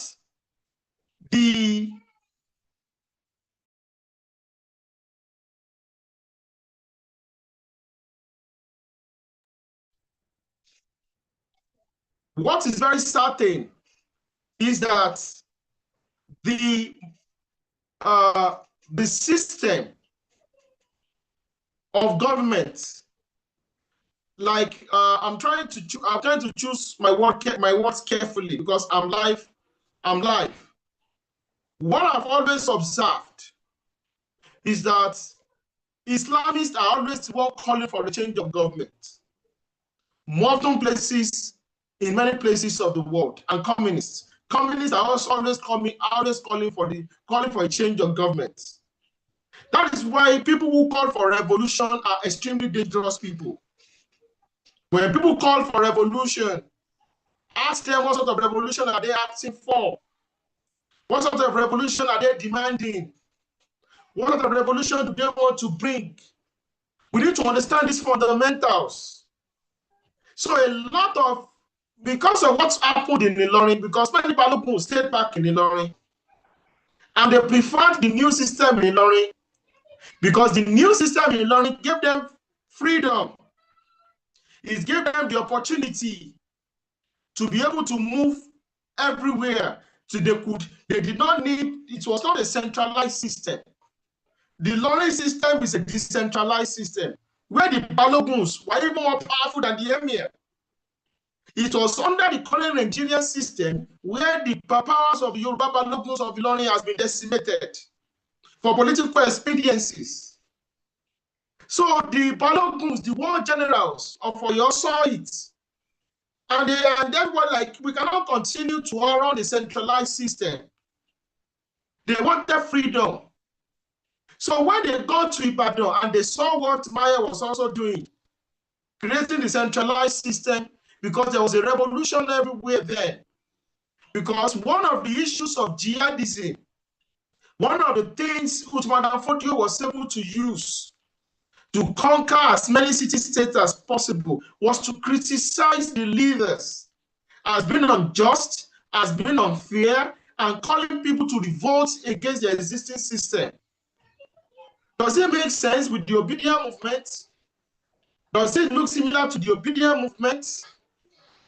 what is very certain is that the system of government, like I'm trying to choose my words carefully because I'm live. What I've always observed is that Islamists are always one calling for a change of government. Modern places, in many places of the world, and communists are also always calling for a change of government. That is why people who call for revolution are extremely dangerous people. When people call for revolution, ask them what sort of revolution are they asking for? What sort of revolution are they demanding? What sort of revolution do they want to bring? We need to understand these fundamentals. So because of what's happened in Ilorin, because many people stayed back in Ilorin, and they preferred the new system in Ilorin, because the new system in Ilorin gave them freedom. It gave them the opportunity to be able to move everywhere. So they did not need, it was not a centralized system. The Ilorin system is a decentralized system, where the Baloguns were even more powerful than the Emir. It was under the current Nigerian system where the powers of the Yoruba Baloguns of Ilorin has been decimated for political expediencies. So the Baloguns, the war generals of Oyo saw it. And then were like, we cannot continue to run a centralized system. They wanted freedom. So when they got to Ibadan and they saw what Maya was also doing, creating the centralized system, because there was a revolution everywhere then. Because one of the issues of jihadism, one of the things Usman Danfodio was able to use to conquer as many city-states as possible was to criticize the leaders as being unjust, as being unfair, and calling people to revolt against the existing system. Does it make sense with the Obidia movement? Does it look similar to the obedient movement?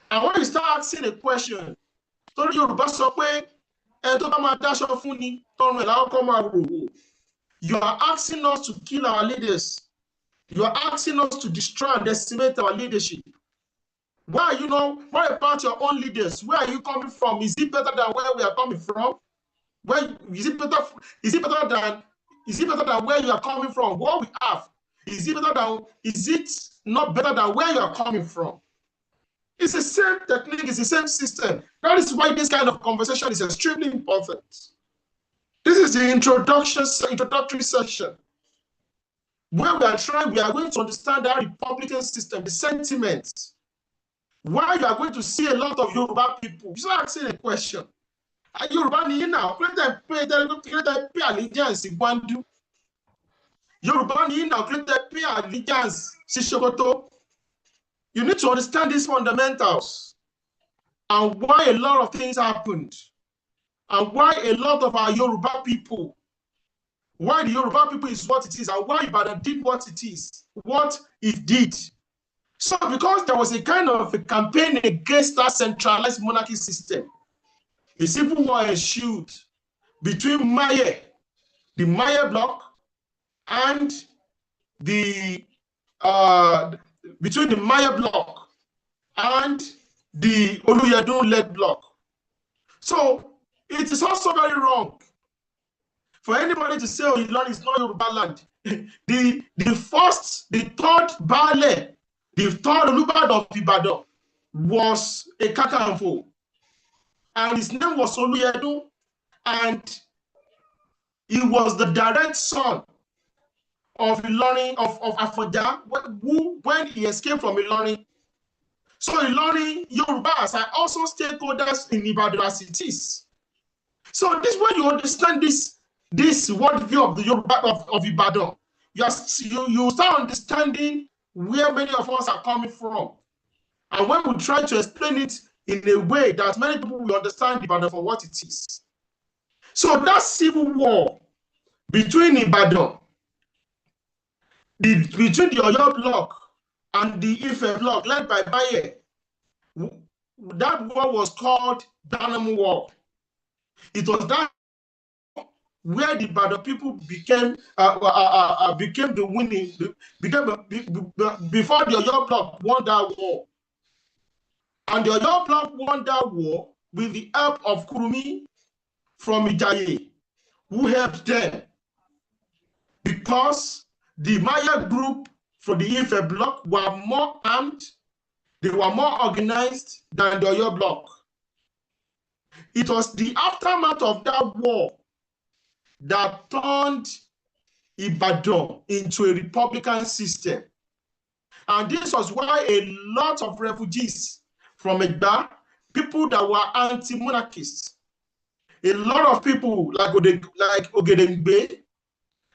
And when you start asking a question, torí Yorùbá sọ pé ẹni tó bá máa dáṣọ fún ni tọrùn ẹ̀ lákọ́kọ́ máa rò wò. You are asking us to kill our leaders. You are asking us to destroy and decimate our leadership. Why, what about your own leaders? Where are you coming from? Is it better than where we are coming from? Where is it better? Is it better than where you are coming from? What we have? Is it not better than where you are coming from? It's the same technique, it's the same system. That is why this kind of conversation is extremely important. This is the introductory session where we are going to understand our Republican system, the sentiments. Why you are going to see a lot of Yoruba people. You start asking a question. Yoruba ni now, pay allegiance in Gwandu. Yoruba ni now, pay allegiance in Sokoto. You need to understand these fundamentals and why a lot of things happened and why a lot of our Yoruba people, why the Yoruba people is what it is and why Ibadan did what it is, what it did. So because there was a kind of a campaign against that centralized monarchy system, a civil war ensued between the Maya bloc, and the between the Maya bloc and the Oluyedun-led bloc. So it is also very wrong for anybody to say, oh, Ilorin is not Yoruba land. The third Baale, the third Olubad of Ibadan was a Kakanfo, and his name was Oluyedun, and he was the direct son of Ilorin, of Afoja, when he escaped from Ilorin. So Ilorin, Yorubas are also stakeholders in Ibadan as it is. So this way you understand this worldview of the Yoruba of Ibadan. You start understanding where many of us are coming from. And when we try to explain it in a way that many people will understand Ibadan for what it is. So that civil war between Ibadan, between the Oyo bloc and the Ife bloc led by Baye, that war was called Danam War. It was that where the Ibadan people became the winning, before the Oyo bloc won that war. And the Oyo bloc won that war with the help of Kurumi from Ijaye, who helped them, because the Maya group from the Ife bloc were more armed, they were more organized than the Oyo bloc. It was the aftermath of that war that turned Ibadan into a republican system. And this was why a lot of refugees from Egba, people that were anti-monarchists, a lot of people like Ogedengbe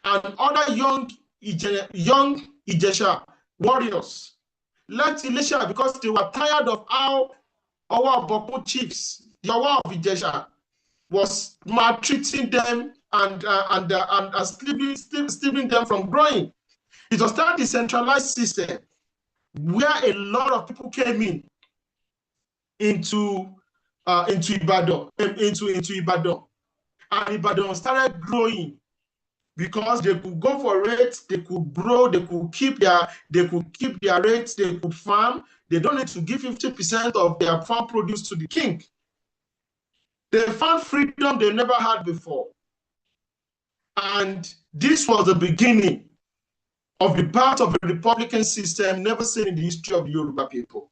and other young Ijesha warriors left Ilesha because they were tired of how our Boko chiefs, the Owa of Ijesha, was maltreating them and stealing them from growing. It was that decentralized system where a lot of people came into Ibadan, and Ibadan started growing because they could go for rates, they could grow, they could keep their rates, they could farm. They don't need to give 50% of their farm produce to the king. They found freedom they never had before. And this was the beginning of the part of the republican system never seen in the history of the Yoruba people.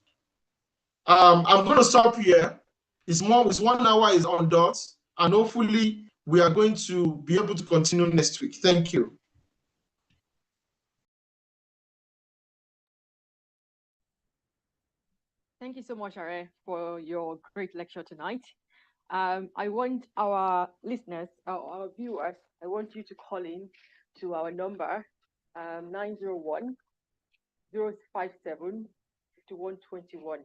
I'm going to stop here. It's 1 hour is on dot, and hopefully we are going to be able to continue next week. Thank you. Thank you so much, Are, for your great lecture tonight. I want our listeners, our viewers, I want you to call in to our number, 901 057 5121.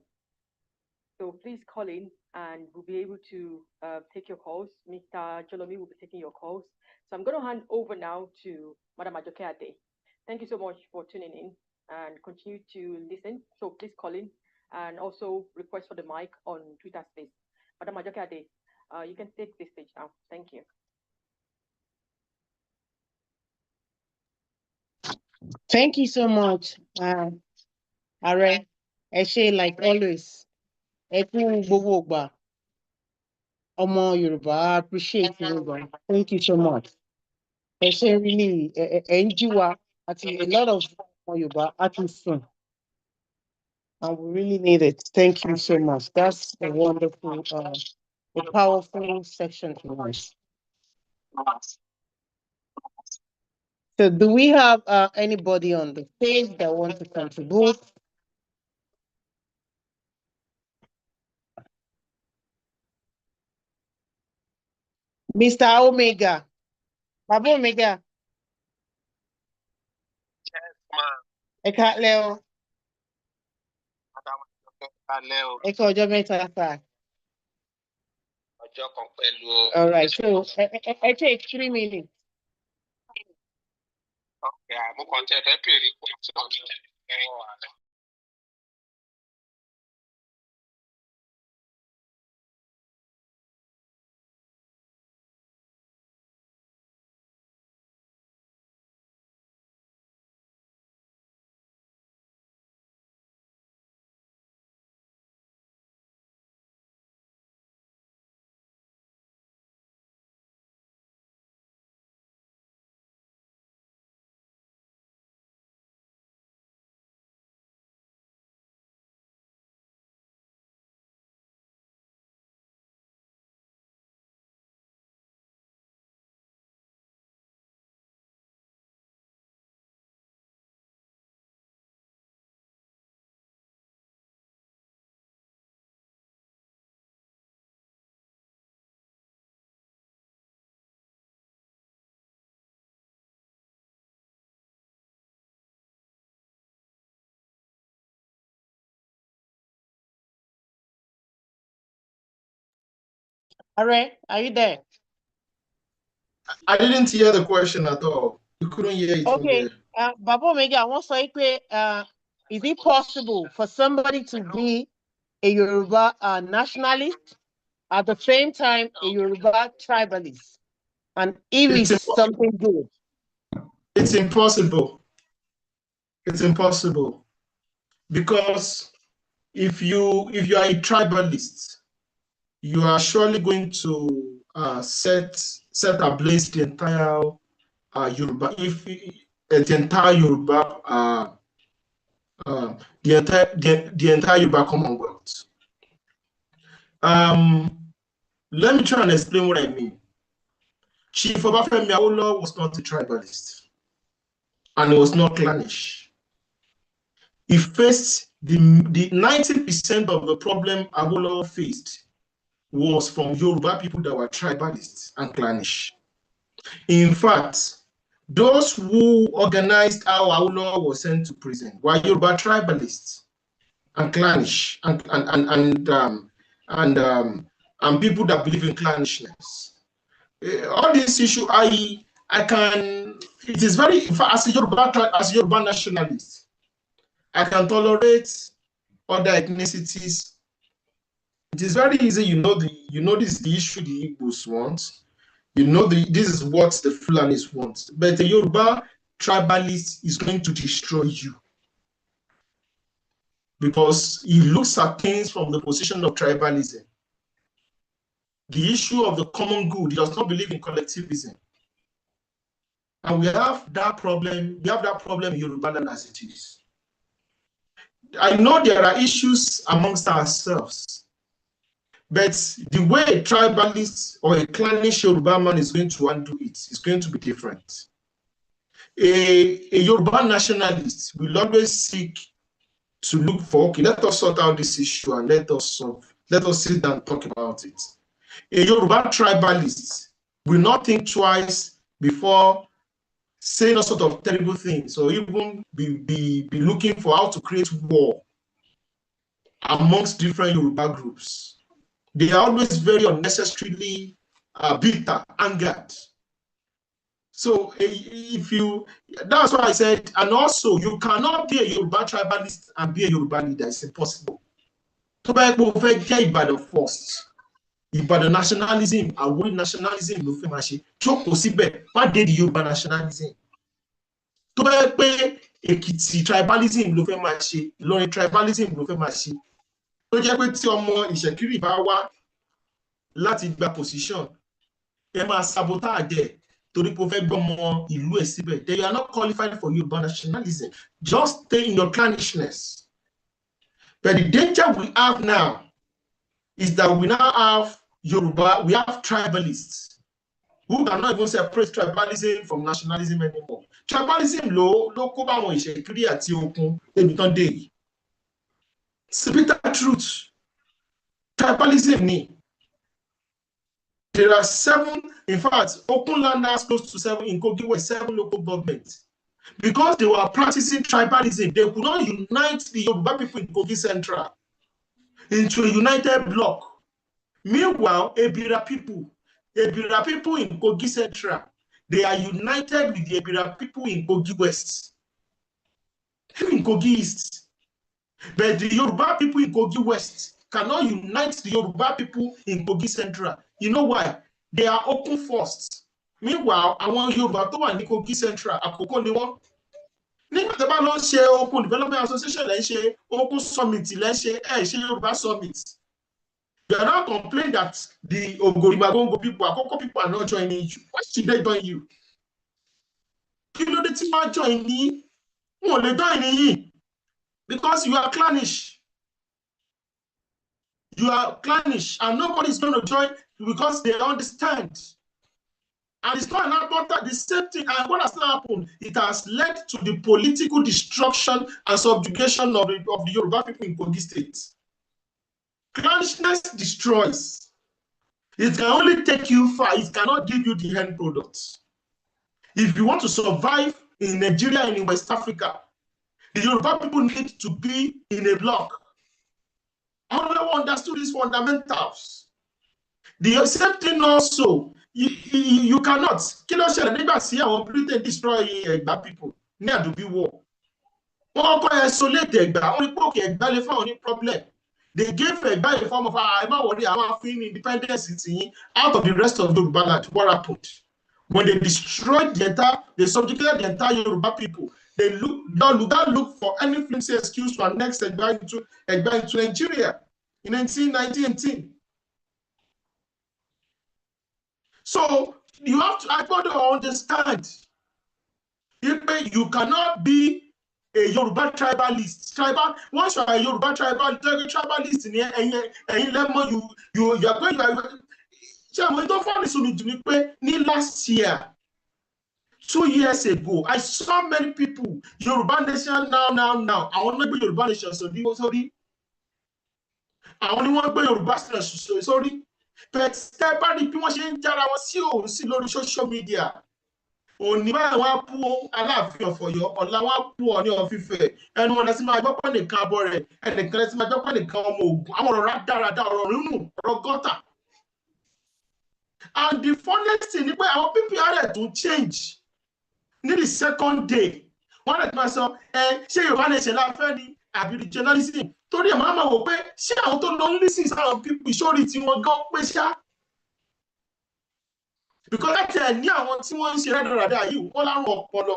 So please call in and we'll be able to take your calls. Mr. Jolomi will be taking your calls. So I'm going to hand over now to Madam Ajoke Ade. Thank you so much for tuning in. and continue to listen. So please call in and also request for the mic on Twitter Space. Madam Ajoke Ade, you can take the stage now. Thank you. Thank you so much, Are. Eshe, like always. Omo Yoruba, I appreciate you. Thank you so much. Eshe, really, Enjiwa, a lot of Yoruba artists soon. And we really need it. Thank you so much. That's a wonderful, a powerful section for us. So do we have anybody on the stage that wants to contribute? Mr. Omega. Baba Omega. Yes, ma'am. Eka Leo. Eka Ojo Meta Sir. All right, so I take 3 minutes. Okay, I'm content. All right, are you there? I didn't hear the question at all. You couldn't hear it from Okay, there. Baba Omega, I want to say, is it possible for somebody to be a Yoruba nationalist at the same time a Yoruba tribalist? And if it's something good? It's impossible. It's impossible. Because if you are a tribalist, you are surely going to set ablaze the entire Yoruba, the entire Yoruba, the entire Yoruba Commonwealth. Let me try and explain what I mean. Chief Obafemi Awolowo was not a tribalist, and he was not clannish. He faced the 90% of the problem Awolowo faced was from Yoruba people that were tribalists and clannish. In fact, those who organized how Awolowo was sent to prison were Yoruba tribalists and clannish and people that believe in clannishness. All this issue, I can. It is very. In fact, as a Yoruba nationalist, I can tolerate other ethnicities. It is very easy. This is the issue the Igbos want. This is what the Fulanis want. But the Yoruba tribalist is going to destroy you because he looks at things from the position of tribalism. The issue of the common good, he does not believe in collectivism. And we have that problem. We have that problem in Yoruba land as it is. I know there are issues amongst ourselves, but the way a tribalist or a clannish Yoruba man is going to handle it is going to be different. A Yoruba nationalist will always seek to look for, okay, let us sort out this issue and let us sit down and talk about it. A Yoruba tribalist will not think twice before saying all sort of terrible things or even be looking for how to create war amongst different Yoruba groups. They are always very unnecessarily bitter, angered. So if you, that's why I said, and also you cannot be a Yoruba tribalist and be a Yoruba leader. It's impossible. To be able to get Ibadan first. Ibadan nationalism, Awori nationalism ló fẹ́ máa ṣe. Jókòó síbẹ̀, má dé di Yoruba nationalism. Tó bá yẹ pé Èkìtì tribalism ló fẹ́ máa ṣe, Ìlọrin tribalism ló fẹ́ máa ṣe. Tó jẹ́ pé tí ọmọ Ìṣẹ̀kírì bá wá láti gba position, ẹ máa sabotage torí pé ó fẹ́ gbọ́mọ ìlú ẹ̀ síbẹ̀. They are not qualified for Yoruba nationalism. Just stay in your clannishness. But the danger we have now is that we now have Yoruba, we have tribalists who cannot even separate tribalism from nationalism anymore. Tribalism ló kó bá àwọn Ìṣẹ̀kírì àti Okun débi tán dé yìí. It's the bitter truth. Tribalism ni. There are 7, in fact, Okun land has close to 7, in Kogi were 7 local governments. Because they were practicing tribalism, they could not unite the Yoruba people in Kogi Central into a united bloc. Meanwhile, Ebira people in Kogi Central, they are united with the Ebira people in Kogi West, in Kogi East. But the Yoruba people in Kogi West cannot unite the Yoruba people in Kogi Central. You know why? They are Okun first. Meanwhile, àwọn Yoruba tó wà ní Kogi Central, Àkókò ni wọ́n. Nígbà tí a bá lọ ṣe Okun Development Association lẹ́ ṣe, Okun Summit lẹ́ ṣe, ṣe Yoruba Summit. You are not complaining that the Ogorimagongo people, Akoko people are not joining you. Why should they join you? Kí ló dé tí wọ́n join ní? Wọ́n lè join yín. Because you are clannish. You are clannish, and nobody is going to join because they understand. And it's not about the same thing. And what has now happened? It has led to the political destruction and subjugation of the Yoruba people in Kogi State. Clannishness destroys. It can only take you far. It cannot give you the end products. If you want to survive in Nigeria and in West Africa, the Yoruba people need to be in a block. I never understood these fundamentals. The same thing also, you cannot. Kí ló ṣẹlẹ̀ nígbà tí àwọn Britain destroy Ẹ̀gbá people ní Àdùbí war. Wọ́n kọ́ isolate Ẹ̀gbá, wọ́n ní pé òkè Ẹ̀gbá lè fáwọn ní problem. They gave Ẹ̀gbá a form of àwọn independence out of the rest of the Yoruba land. What happened? When they destroyed they subjugated the entire Yoruba people. They look for any flimsy excuse to annex Ẹ̀gbá into Nigeria in 1918. So you have to, I got to understand. You cannot be a Yoruba tribalist. Once you are a Yoruba tribalist, you are going. Last year, 2 years ago, I saw many people, Yoruba nation now. I want to be Yoruba nation, sorry. I only want to be Yoruba nation, sorry. But step by the people saying that social media. Òní báyìí wọ́n á pú Aláàfin of Ọ̀yọ́, ọ̀la wọ́n á pú Ọọ̀ni of Ifẹ̀, ẹnu wọn lẹ́sìn máa gbọ́pọ̀ nìkan abọ́ rẹ̀, ẹnìkan lẹ́sìn máa gbọ́pọ̀ nìkan ọmọ Ògùn, àwọn ọ̀rọ̀ dáradára, ọ̀rọ̀ rírùn, ọ̀rọ̀ gọ́tà. And the funniest thing ni pé àwọn people are to change ní the second day. Wọ́n lè máa sọ, ṣé Yorùbá nation la fẹ́ ni àbí regionalism? Torí ẹ̀ máa ma wò pé ṣé àwọn tó lọ ń lísìn sáwọn people ìṣòrí tí wọ́n gan pé ṣá? Because láti ẹ̀ ní àwọn tí wọ́n ń ṣe rẹ́dọ̀rọ̀dà yìí wọ́n lárùn ọpọlọ.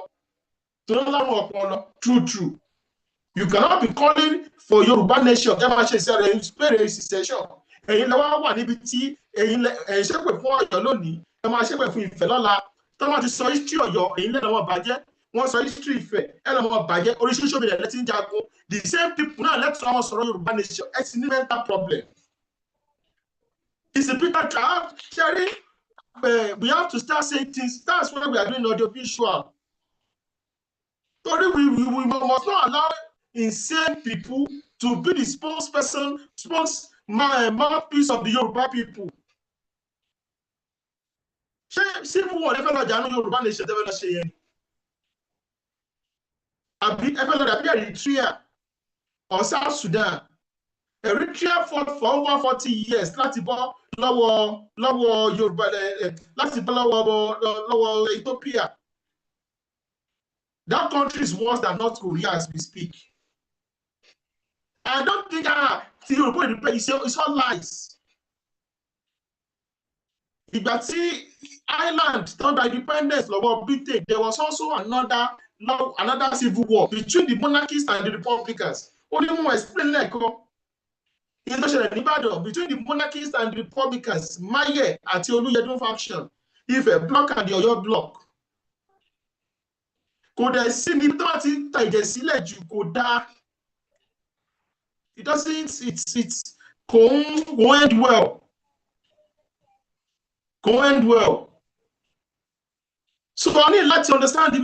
Tó lọ́ lárùn ọpọlọ. True. You cannot be calling for Yoruba nation. Ẹ máa ṣe ìṣẹ̀lẹ̀ ìpèrè secession. Ẹ̀yin lọ́wọ́ wà níbi tí ẹ̀yin ṣépè fún Ọ̀yọ́ lónìí. Ẹ máa ṣépè fún Ifẹ̀ lọ́la. Tó máa ti sọ history Ọ̀yọ́, ẹ̀yin lẹ́nu wọn bàjẹ́. Wọ́n sọ history Ifẹ̀, ẹ̀ lọ́wọ́ wọn bàjẹ́. Oríṣiríṣi òbí rẹ̀ lẹ́tí ń jagun. The same people now let's àwọn sọ̀rọ̀ Yoruba nation. It's a mental problem. It's a bigger trap. Sherry. We have to start saying things. That's why we are doing audiovisual. We must not allow insane people to be the spokesperson, mouthpiece of the Yoruba people. Civil war, Yoruba nation, Eritrea or South Sudan. Eritrea fought for over 40 years. lọ́wọ́ Yorùbá láti bọ́ lọ́wọ́ Ethiopia. That country is worse than North Korea as we speak. I don't think the European it's all lies. Ìgbà tí Ireland turned by independence lọ́wọ́ Britain, there was also another civil war between the monarchists and the republicans. Only more explain lẹ́ẹ̀kan. Between the monarchists and the republicans, Maye àti Olúyẹdùn faction, Ifẹ̀ bloc and the Ọ̀yọ́ bloc. Kò dẹ̀ sí ní tó bá ti ta ìjẹ̀ sílẹ̀ jù kò dáa. It doesn't, it's won't end well. Go end well. So I need to understand the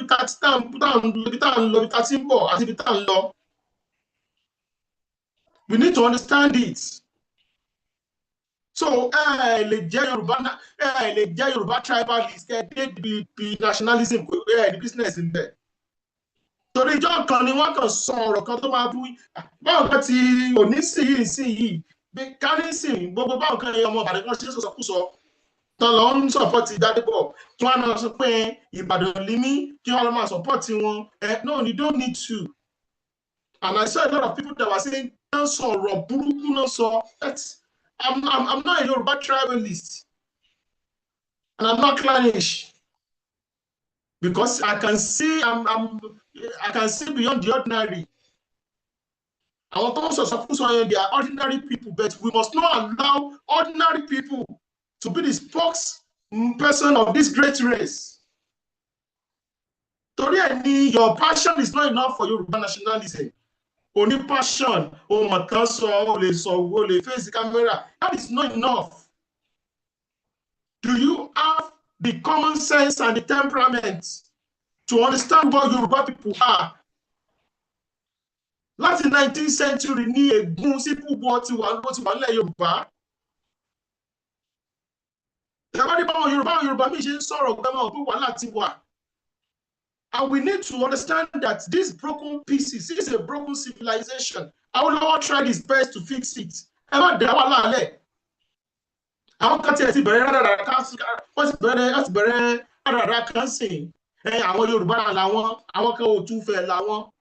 we need to understand it. So the Yoruba tribalist, the nationalism, the business in there. So the John kan ni wọ́n kàn sọ ọ̀rọ̀ kan tó máa bú báwọn kan ti òní sí yìí bí kánísìn gbogbo báwọn kan ọmọ Ìbàdàn kan ṣe sọ̀sọ̀kúsọ tọ́lọ́ ń sọ̀pọ̀tì Gbádébọ̀ tí wọ́n náà sọ pé Ìbàdàn límí kí wọ́n lọ máa sọ̀pọ̀tì wọn. No, you don't need to. And I saw a lot of people that were saying, I'm not a Yoruba tribalist. And I'm not clannish. Because I can see I can see beyond the ordinary. Our thoughts are they are ordinary people, but we must not allow ordinary people to be the spokesperson of this great race. Tori, your passion is not enough for Yoruba nationalism. Only passion, face the camera. That is not enough. Do you have the common sense and the temperament to understand what Yoruba people are? Last 19th century, ní ègún sí púpọ̀ tí wà nílẹ̀ Yorùbá. Everybody about Yoruba mi ṣe ń sọ̀rọ̀ gbẹ́mọ̀ pé wàhálà ti wà. And we need to understand that these broken pieces is a broken civilization. Awolowo tried his best to fix it. Ẹ má dá wàhálà lẹ̀. Àwọn kan tiẹ̀ ti bẹ̀rẹ̀ rárá kan sìn. Àwọn Yorùbá làwọn, àwọn kan ò tún fẹ́ làwọn.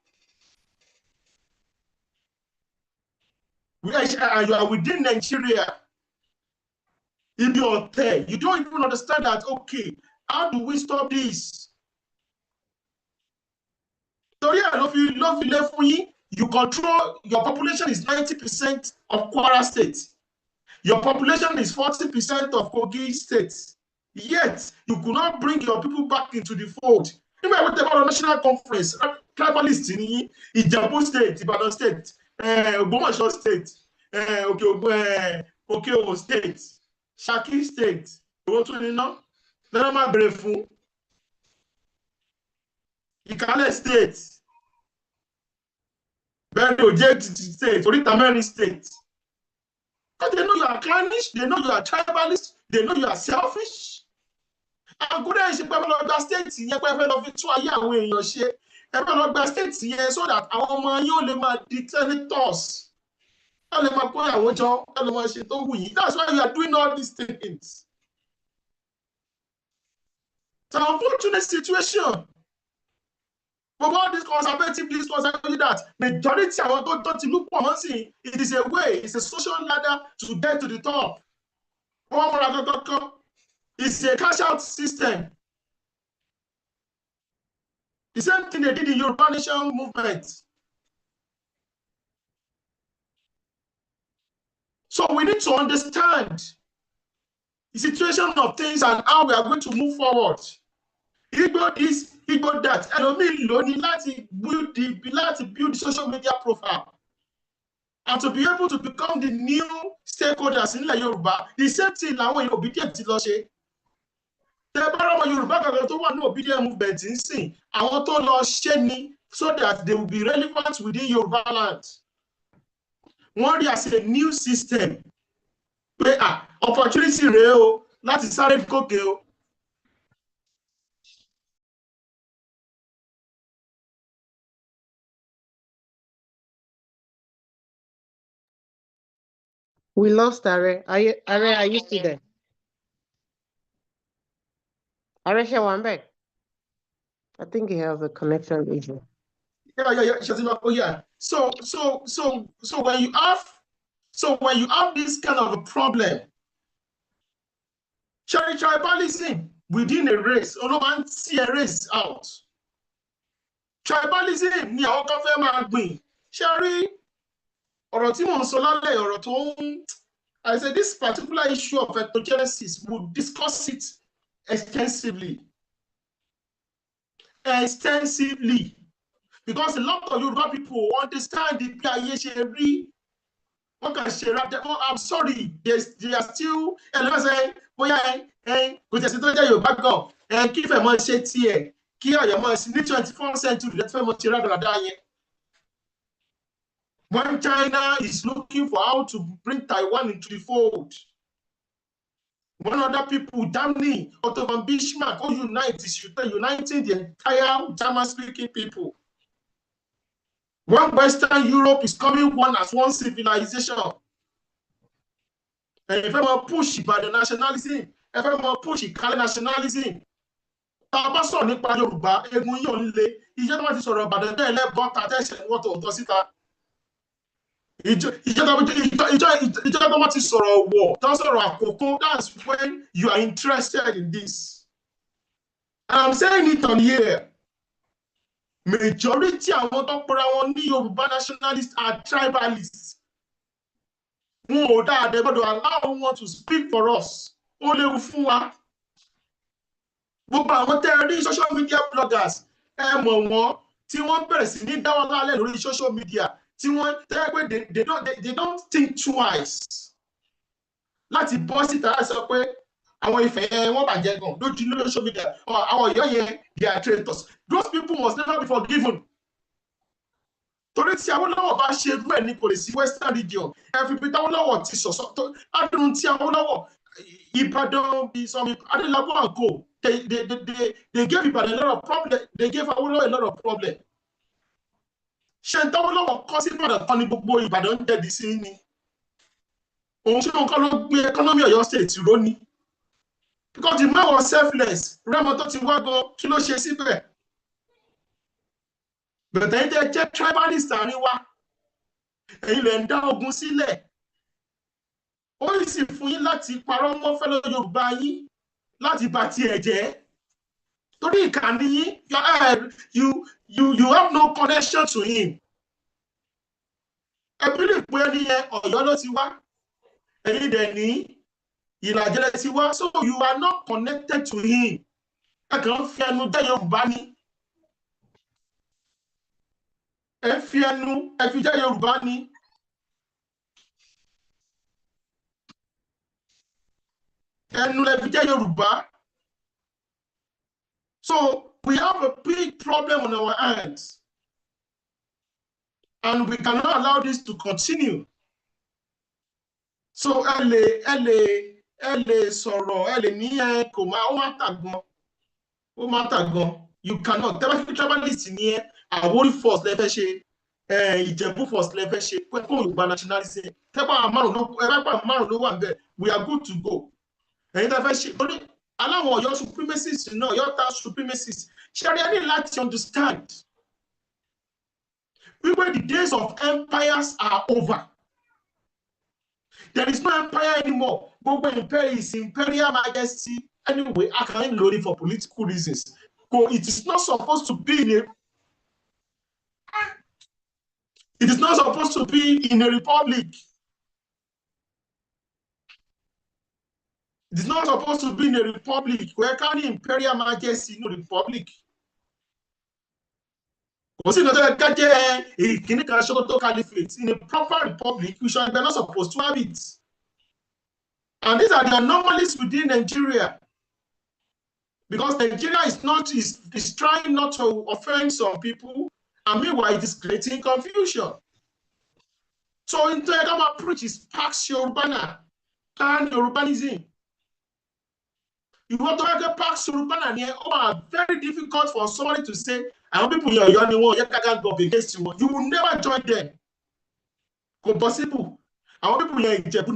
You are within Nigeria. If you're there, you don't even understand that, okay, how do we stop this? So yeah, you control, your population is 90% of Kwara State. Your population is 40% of Kogi State. Yet, you could not bring your people back into the fold. Even with the national conference, tribalist in Ijebu State, Ibadan State, Ogbomoso State, Okeowo State, Shaki State, Ikale State, Benue State, Oritameri State. Because they know you are clannish, they know you are tribalist, they know you are selfish. And good is the state here, state here so that our money only dictate us. That's why we are doing all these things. It's an unfortunate situation. But all this conservative, that majority of what don't look for it is a way, it's a social ladder to get to the top. It's a cash out system. The same thing they did in Yoruba Nation movement. So we need to understand the situation of things and how we are going to move forward. Igbo this, Igbo that. Elomi lo ni láti build the social media profile and to be able to become the new stakeholders in Yoruba. The same thing làwọn obedient ti lọ ṣe. Yoruba kankan tó wà ní obedient movement ń sìn àwọn tó lọ ṣe ni so that they will be relevant within Yoruba land. Wọ́n rí as a new system pé opportunity rèé o láti sáré gòkè o. We lost Are. Are you still there? Are Shawambek? I think he has a connection issue. Yeah. So when you have this kind of a problem, tribalism within a race, Oloman see a race out. Tribalism ni àwọn kan fẹ́ máa gbìn. Ṣé rí ọ̀rọ̀ tí mò ń sọ lálẹ́ ọ̀rọ̀ tó ń I said this particular issue of ethnogenesis, we'll discuss it extensively. Because a lot of Yoruba people understand the PIA. I'm sorry, they are still saying, kò tẹ̀sí tó jẹ́ Yorùbá gan, kí fẹ́ mọ ṣe tiẹ̀, kí ọ̀yọ́ mọ sí ní 21st century lẹ́tí fẹ́ mọ ṣe rádaràdá yẹn. When China is looking for how to bring Taiwan into the fold, when other people, Germany, Otto von Bismarck, all uniting the entire German-speaking people. When Western Europe is coming as one civilization, and if I'm push by the nationalism, if I'm push Kale nationalism, Tabaso nípa Yorùbá, egun yóò nílé, ìjọba máa ti sọ̀rọ̀ Ìbàdàn bẹ́ẹ̀ lẹ́gbọ́n tàtẹ́sẹ̀ wọ́n tó tọ́ síta. Ìjọba máa ti sọ̀rọ̀ wọ̀, tó sọ̀rọ̀ àkókò, that's when you are interested in this. And I'm saying it on here. Majority àwọn tó pera wọn ní Yorùbá nationalists are tribalists. Wọn ò dáadé gbọ́dọ̀ allow one to speak for us. Ó léwu fún wa. Gbogbo àwọn tẹ́rí social media bloggers ẹ mọ̀ wọ́n tí wọ́n bẹ̀rẹ̀ sí ní dáwọ́ lálẹ́ lórí social media tí wọ́n tẹ́ pé they don't think twice láti bọ́ síta láti sọ pé àwọn Ifẹ̀ yẹn wọ́n bàjẹ́ gan lójú social media àwọn Ọ̀yọ́ yẹn they are traitors. Those people must never be forgiven. Torí tí Awólọ́wọ̀ bá ṣe irú ẹ̀ ní kò lè sí Western region everybody Awólọ́wọ̀ ti sọ̀sọ̀ tó adùn tí Awólọ́wọ̀ Ìbàdàn bí some Adélabú and co they gave Ìbàdàn a lot of problem. They gave Awólọ́wọ̀ a lot of problem. Ṣé ń Awólọ́wọ̀ kọ́ sí Ìbàdàn kan ní gbogbo Ìbàdàn ń dẹ̀bi sí ni? Òun ṣé òun kọ́ ló gbé economy Ọ̀yọ́ state ró ni? Because the man was selfless. Rẹ́mọ tó ti wá gan kí ló ṣe síbẹ̀? Bẹ̀tẹ̀ yín tẹ́ jẹ́ tribalist àárín wa. Ẹ̀yin lè ń dá ogun sílẹ̀. Ó yìí sì fún yín láti parọ́ mọ́ fellow Yorùbá yín láti bà tiẹ̀ jẹ́. Torí ìkànnì yín, you have no connection to him. Ẹ bí lè pé ẹni yẹn Ọ̀yọ́ ló ti wá. Ẹ̀yin dẹ̀ ní Ìlàjẹ ti wá, so you are not connected to him. Ẹ kàn fi ẹnu jẹ́ Yorùbá ni. Ẹ fi jẹ́ Yorùbá ni. Ẹnu lẹ fi jẹ́ Yorùbá. So we have a big problem on our hands. And we cannot allow this to continue. So ẹ lè sọ̀rọ̀, ẹ lè ní kò máa ó máa tà gan. You cannot. Tẹ́ bá fi tribalist ní Àwórì first lẹ fẹ́ ṣe, Ìjẹ̀bú first lẹ fẹ́ ṣe, pé fún Yorùbá nationalism. Tẹ́ bá márùn ló wà níbẹ̀, we are good to go. Ẹ̀yin tẹ́ fẹ́ ṣe, ó ní aláwọ̀ Ọ̀yọ́ supremacists náà, Ọ̀yọ́ ta supremacists. Ṣé ẹ ní láti understand? Wípé the days of empires are over. There is no empire anymore. Gbogbo empire is imperial majesty. Anyway, I can't load it for political reasons. So it is not supposed to be in a republic. It is not supposed to be in a republic. Where can the imperial majesty in a republic? In a proper republic, we are not supposed to have it. And these are the anomalies within Nigeria. Because Nigeria is trying not to offend some people, and meanwhile it is creating confusion. So in the approach is Pax Yorubana and Yorubanism. You want to have a Pax Yorubana here, very difficult for somebody to say, I want people here, you can't go against you. You will never join them. Impossible. Our people here in Jebu,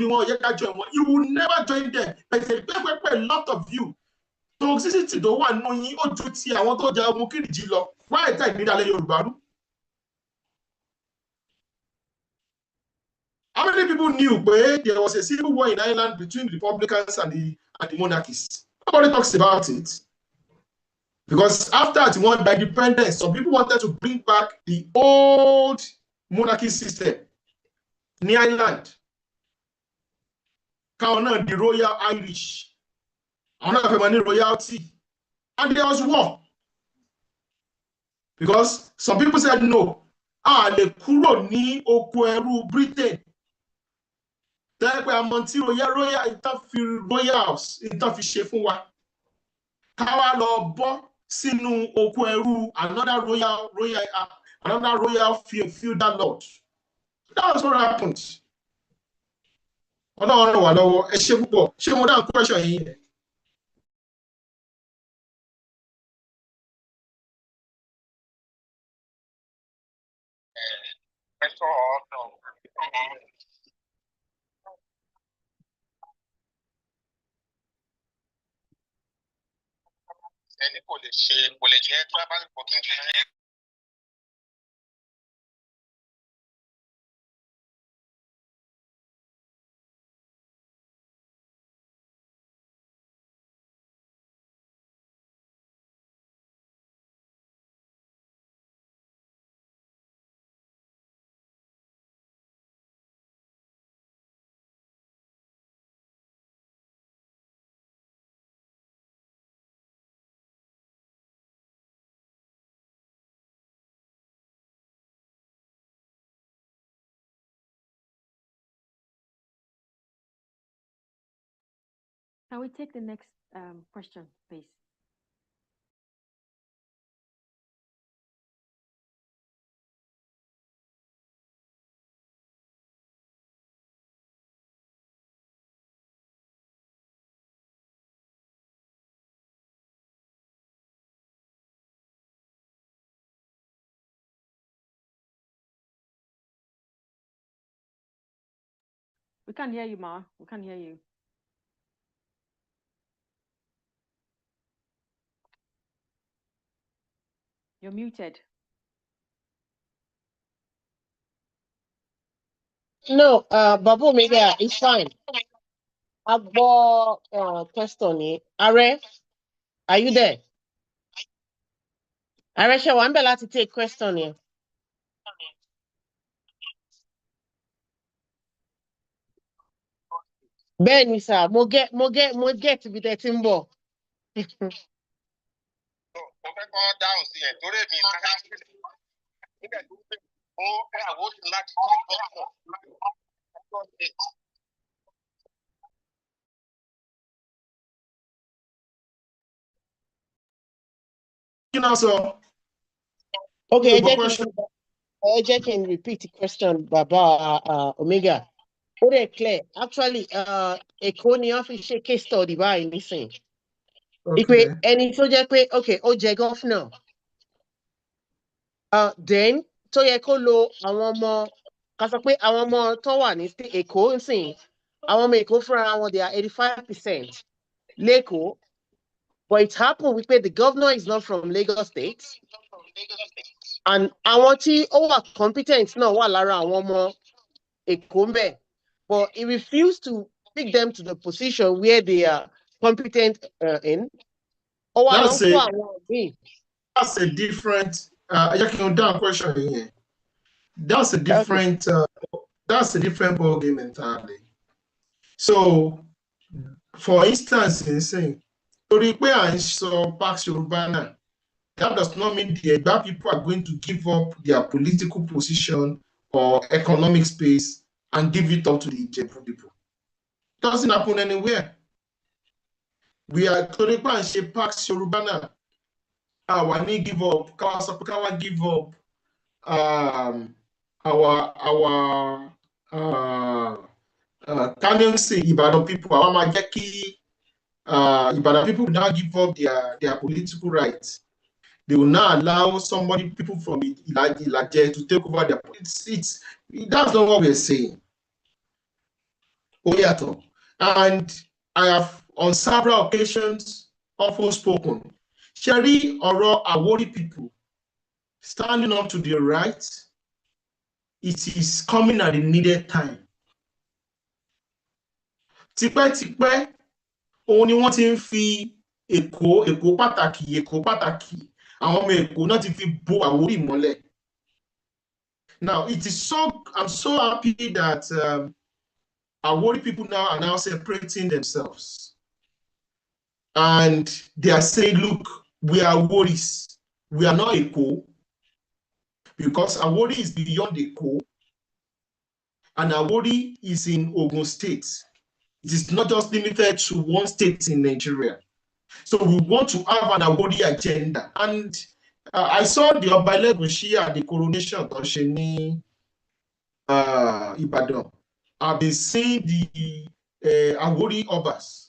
you will never join them. But a lot of you. Toxicity tó wà nínú yín ó ju ti àwọn tó jẹ ọmọ Kírìjí lọ. Why is that ìdílé Yorùbá rú? How many people knew there was a civil war in Ireland between the Republicans and the monarchists? Nobody talks about it. Because after the one by independence, some people wanted to bring back the old monarchy system in Ireland. The Royal Irish. Royalty. And there was war. Because some people said no. Le kúrò ní oko ẹrú Britain. Tẹ́lẹ̀pẹ́ àmọ́ntí royal ìtàfi royals ìtàfi ṣe fún wa. Káwá lọ bọ́ sínú oko ẹrú another royal feudal lord. That was what happened. Ọlọ́run ràn wá lọ́wọ́. Ẹ ṣé púpọ̀. Ṣé mo dáhùn question yìí? Can we take the next question, please? We can't hear you, Ma. We can't hear you. You're muted. No, Babu Omega, it's fine. Abo question. Are you there? Are I'm allowed to take question here. Ben, sir, mo get to be the timbo. Okay, I can repeat the question, Baba Omega. Okay, clear. Actually, Ekoni official case study by listen. Okay. Any so okay, governor. Then tó yẹ kó lo àwọn ọmọ ká sọ pé àwọn ọmọ tó wà ní Èkó nsìn àwọn ọmọ Èkó fúnra wọn they are 85% l'Èkó, but it happened wípé the governor is not from Lagos State and àwọn tí ó wà competent náà wà lára àwọn ọmọ Èkó ńbẹ̀, but he refused to pick them to the position where they are competent in. That's a different question here. That's a different ball game entirely. So, for instance, saying Pax Yoruba, that does not mean the Egba people are going to give up their political position or economic space and give it up to the Ijebu people. It doesn't happen anywhere. We are Toripa and She Pax Yoruba. Our need give up. Kawa give up. Our Canyon say Ibadan people. Our Majeki Ibadan people will now give up their political rights. They will not allow people from Ilaje to take over their politics. That's not what we're saying. Oyato. And I have on several occasions often spoken. Sherry or Awori people standing up to the right, it is coming at the needed time. Tipẹ́tipẹ́, òun ni wọ́n ti ń fi Èkó pàtàkì, àwọn ọmọ Èkó náà ti fi bo Àwórì mọ́lẹ̀. Now, I'm so happy that Awori people now are now separating themselves. And they are saying, look, we are Aworis. We are not Eko. Because Awori is beyond Eko. And Awori is in Ogun State. It is not just limited to one state in Nigeria. So we want to have an Awori agenda. And I saw the Obailegunshi at the coronation of Osheni Ibadan. I've been seeing the Awori Obas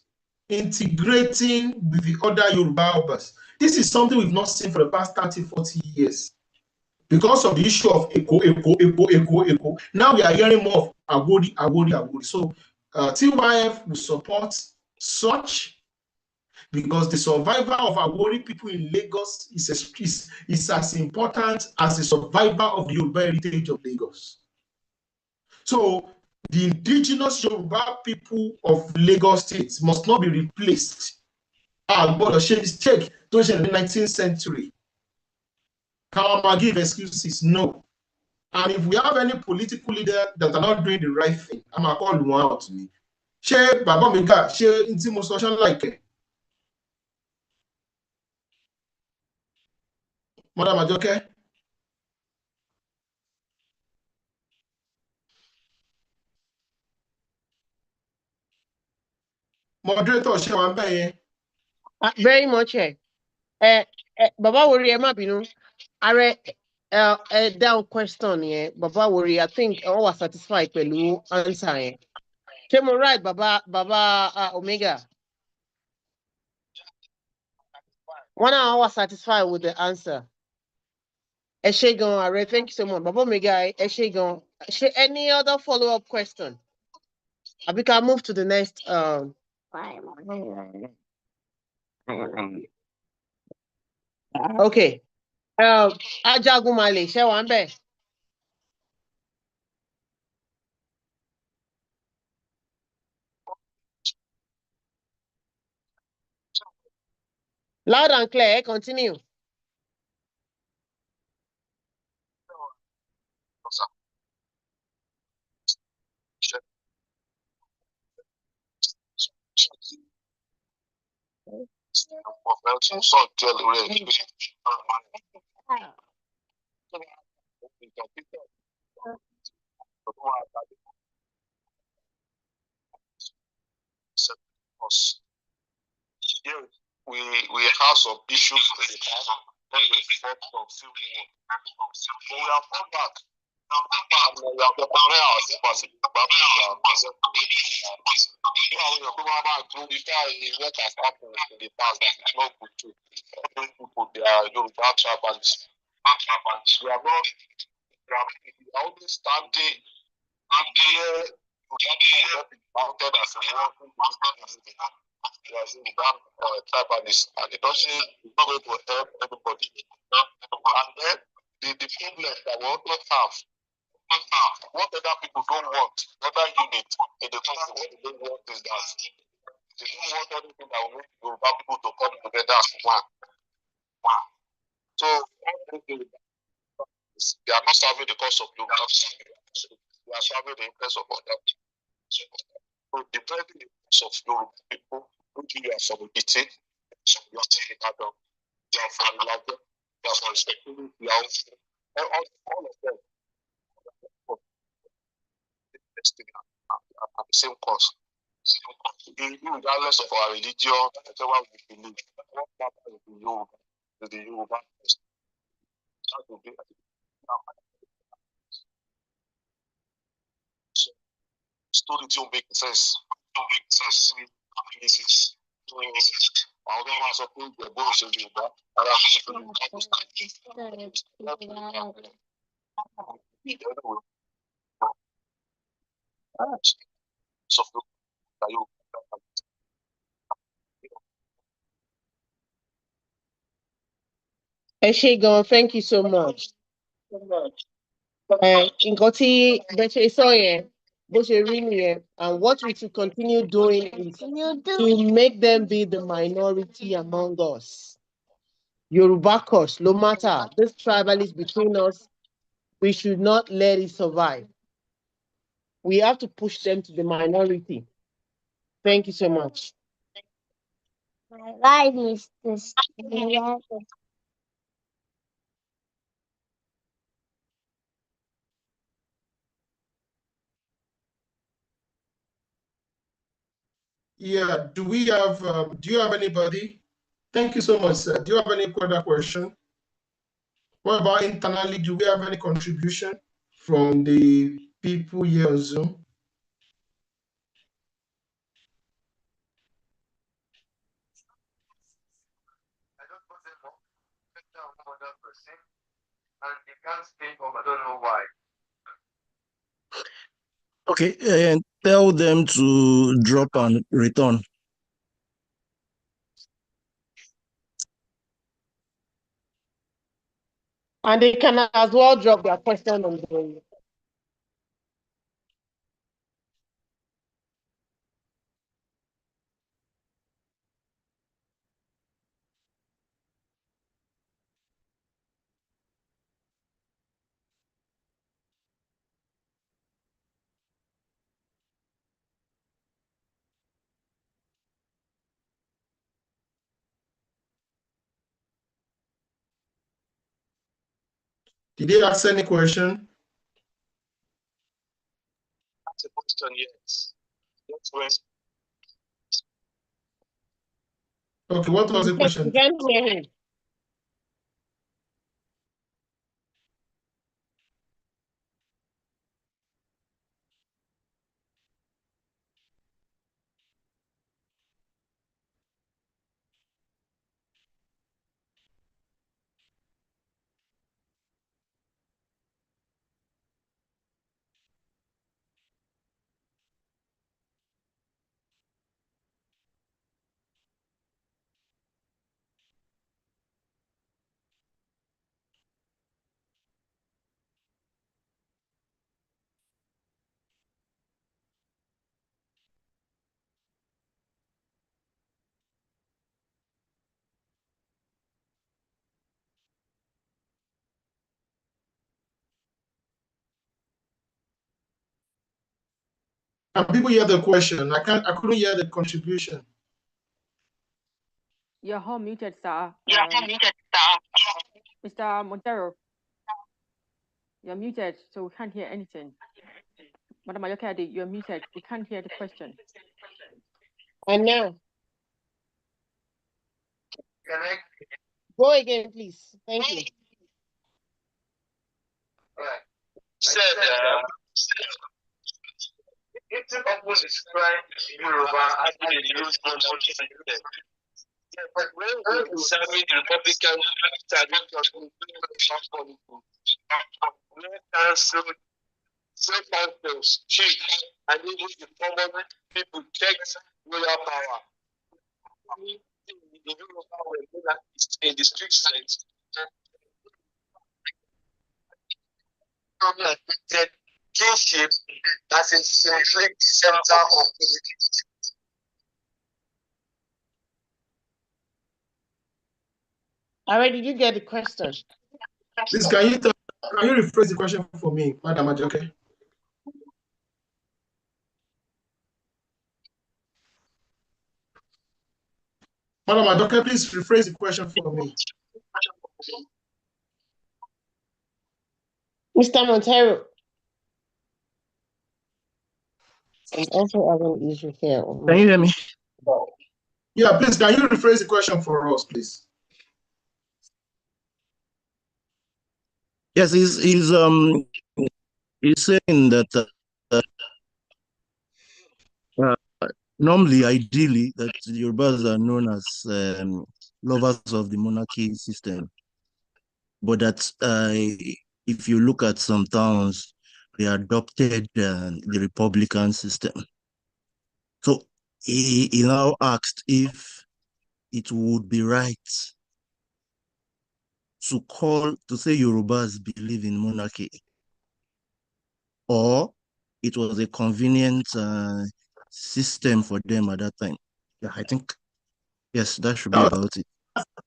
integrating with the other Yoruba Obas. This is something we've not seen for the past 30, 40 years. Because of the issue of Eko. Now we are hearing more of Awori. So TYF will support such, because the survival of Awori people in Lagos is as important as the survival of the Yoruba heritage of Lagos. So the indigenous Yoruba people of Lagos State must not be replaced. But check, those in the 19th century. Can I give excuses? No. And if we have any political leader that are not doing the right thing, I'm going to call one out to me. Ṣé bàbá mi ká ṣé n tí mo sọ ṣán láìkẹ́? Madam Ajoke? Moderator, ṣé wà ń bẹ̀ yẹn? Very much. Baba Wori, ẹ má bínú. Ààrẹ down question yẹn. Baba Wori, I think all was satisfied pẹ̀lú answer yẹn. Ṣé mo right, Baba Omega? One hour was satisfied with the answer. Ẹ ṣé gan, Ààrẹ, thank you so much. Baba Omega, ẹ ṣé gan. Any other follow-up question? We can move to the next. Okay. Ajagunmale, ṣé wà ń bẹ̀? Loud and clear, continue. Yeah, we have some issues in the past when we fought from civil war. But we have come back. We have prepared ourselves as a what has happened in the past that is not good too. All people, they are Yoruba tribalists. We are not, we are only standing here to not be counted as a tribalists, and it doesn't, it's not going to help everybody. And then the problem that we also have, what other people don't want, other units in the country, what they don't want is that they don't want anything that will make Yoruba people to come together as one. So they are not serving the cause of Yoruba. They are serving the interest of other people. So defending the interest of Yoruba people, which you are from Iti, you are taking Ibadan, you are from Lagos, you are from respectfully, you are all of them. At the same cause. Regardless of our religion, whatever we believe, what matters is the Yoruba. Story don't make sense. Don't make sense. Àwọn ọmọ máa sọ pé ìgbẹ̀bọ̀ òṣèlú Yorùbá ara fi ṣe of the Eshegon, thank you so much. Nǹkan tí bẹ́ẹ̀ ṣe sọ yẹn, bó ṣe rí nìyẹn, and what we should continue doing is to make them be the minority among us. Yoruba cause, no matter this tribalist between us, we should not let it survive. We have to push them to the minority. Thank you so much. Right, Mr. Yeah, do you have anybody? Thank you so much, sir. Do you have any further question? What about internally? Do we have any contribution from the people here on Zoom? I don't put them up. And they can't stay home. I don't know why. Okay, and tell them to drop and return. And they can as well drop their question on the. Did they ask any question? That's a question, yes. That's when. Okay, what was the question? Can people hear the question? I couldn't hear the contribution. You're all muted, sir. Mr. Montero, you're muted, so we can't hear anything. Madam Ayokade, you're muted. We can't hear the question. And now, go again, please. Thank you. Right. Said, it's often described Yoruba as a loose monarchy. But when we examine the Republican tradition where councils, chief, and even the common people checked royal power. The Yoruba were monarchists in the strict sense. Kingship as a symbolic center of politics. Alright, did you get the question? Please, can you rephrase the question for me, Madam Ajoke? Madam Ajoke, please rephrase the question for me. Mr. Montero. I'm also having an issue here. Can you hear me? Yeah, please, can you rephrase the question for us, please? Yes, he's saying that normally, ideally, that the Yorubas are known as lovers of the monarchy system, but that if you look at some towns, they adopted the republican system. he now asked if it would be right to say Yorubas believe in monarchy, or it was a convenient system for them at that time. Yeah, I think, yes, that should be about it.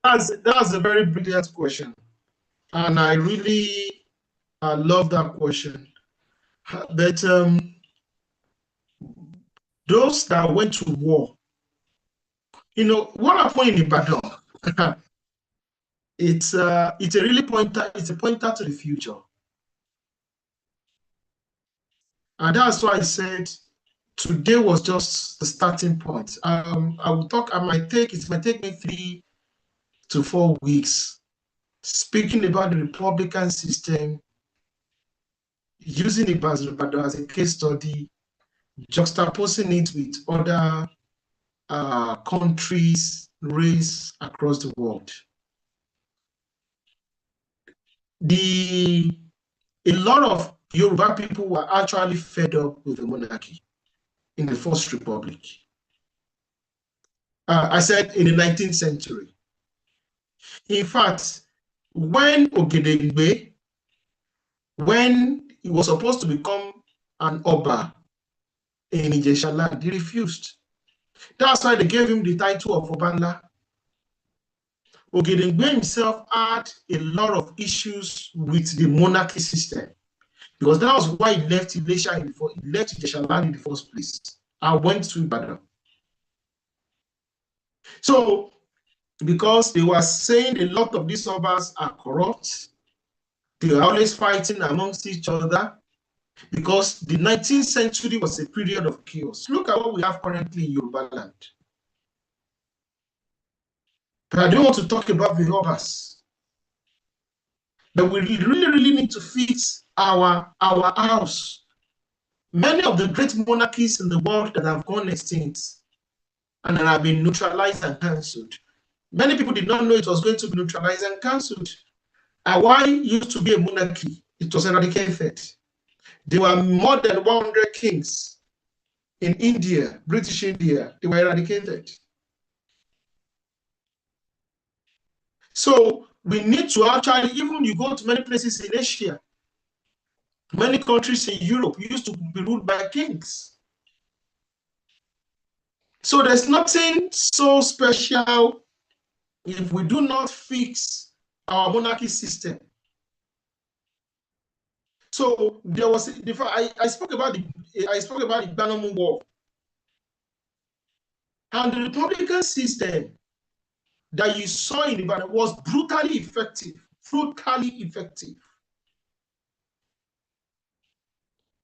That's a very brilliant question. And I really love that question. But those that went to war, what happened in Ibadan? It's a pointer to the future. And that's why I said today was just the starting point. I might take me 3 to 4 weeks speaking about the Republican system, using Ibadan as a case study, juxtaposing it with other countries, race across the world. A lot of Yoruba people were actually fed up with the monarchy in the First Republic. I said in the 19th century. In fact, when Ogedengbe, when he was supposed to become an Oba in Ijesha land, he refused. That's why they gave him the title of Obanla. Ogedengbe himself had a lot of issues with the monarchy system, because that was why he left Ijesha land in the first place and went to Ibadan. So, because they were saying a lot of these Obas are corrupt, they were always fighting amongst each other, because the 19th century was a period of chaos. Look at what we have currently in Yoruba land. But I don't want to talk about the Obas. But we really, really need to fix our house. Many of the great monarchies in the world that have gone extinct and that have been neutralized and cancelled, many people did not know it was going to be neutralized and cancelled. Hawaii used to be a monarchy. It was eradicated. There were more than 100 kings in India, British India. They were eradicated. So we need to actually, even you go to many places in Asia, many countries in Europe used to be ruled by kings. So there's nothing so special if we do not fix our monarchy system. So there was, I spoke about the Igbanomu War, and the Republican system that you saw in Ibadan was brutally effective.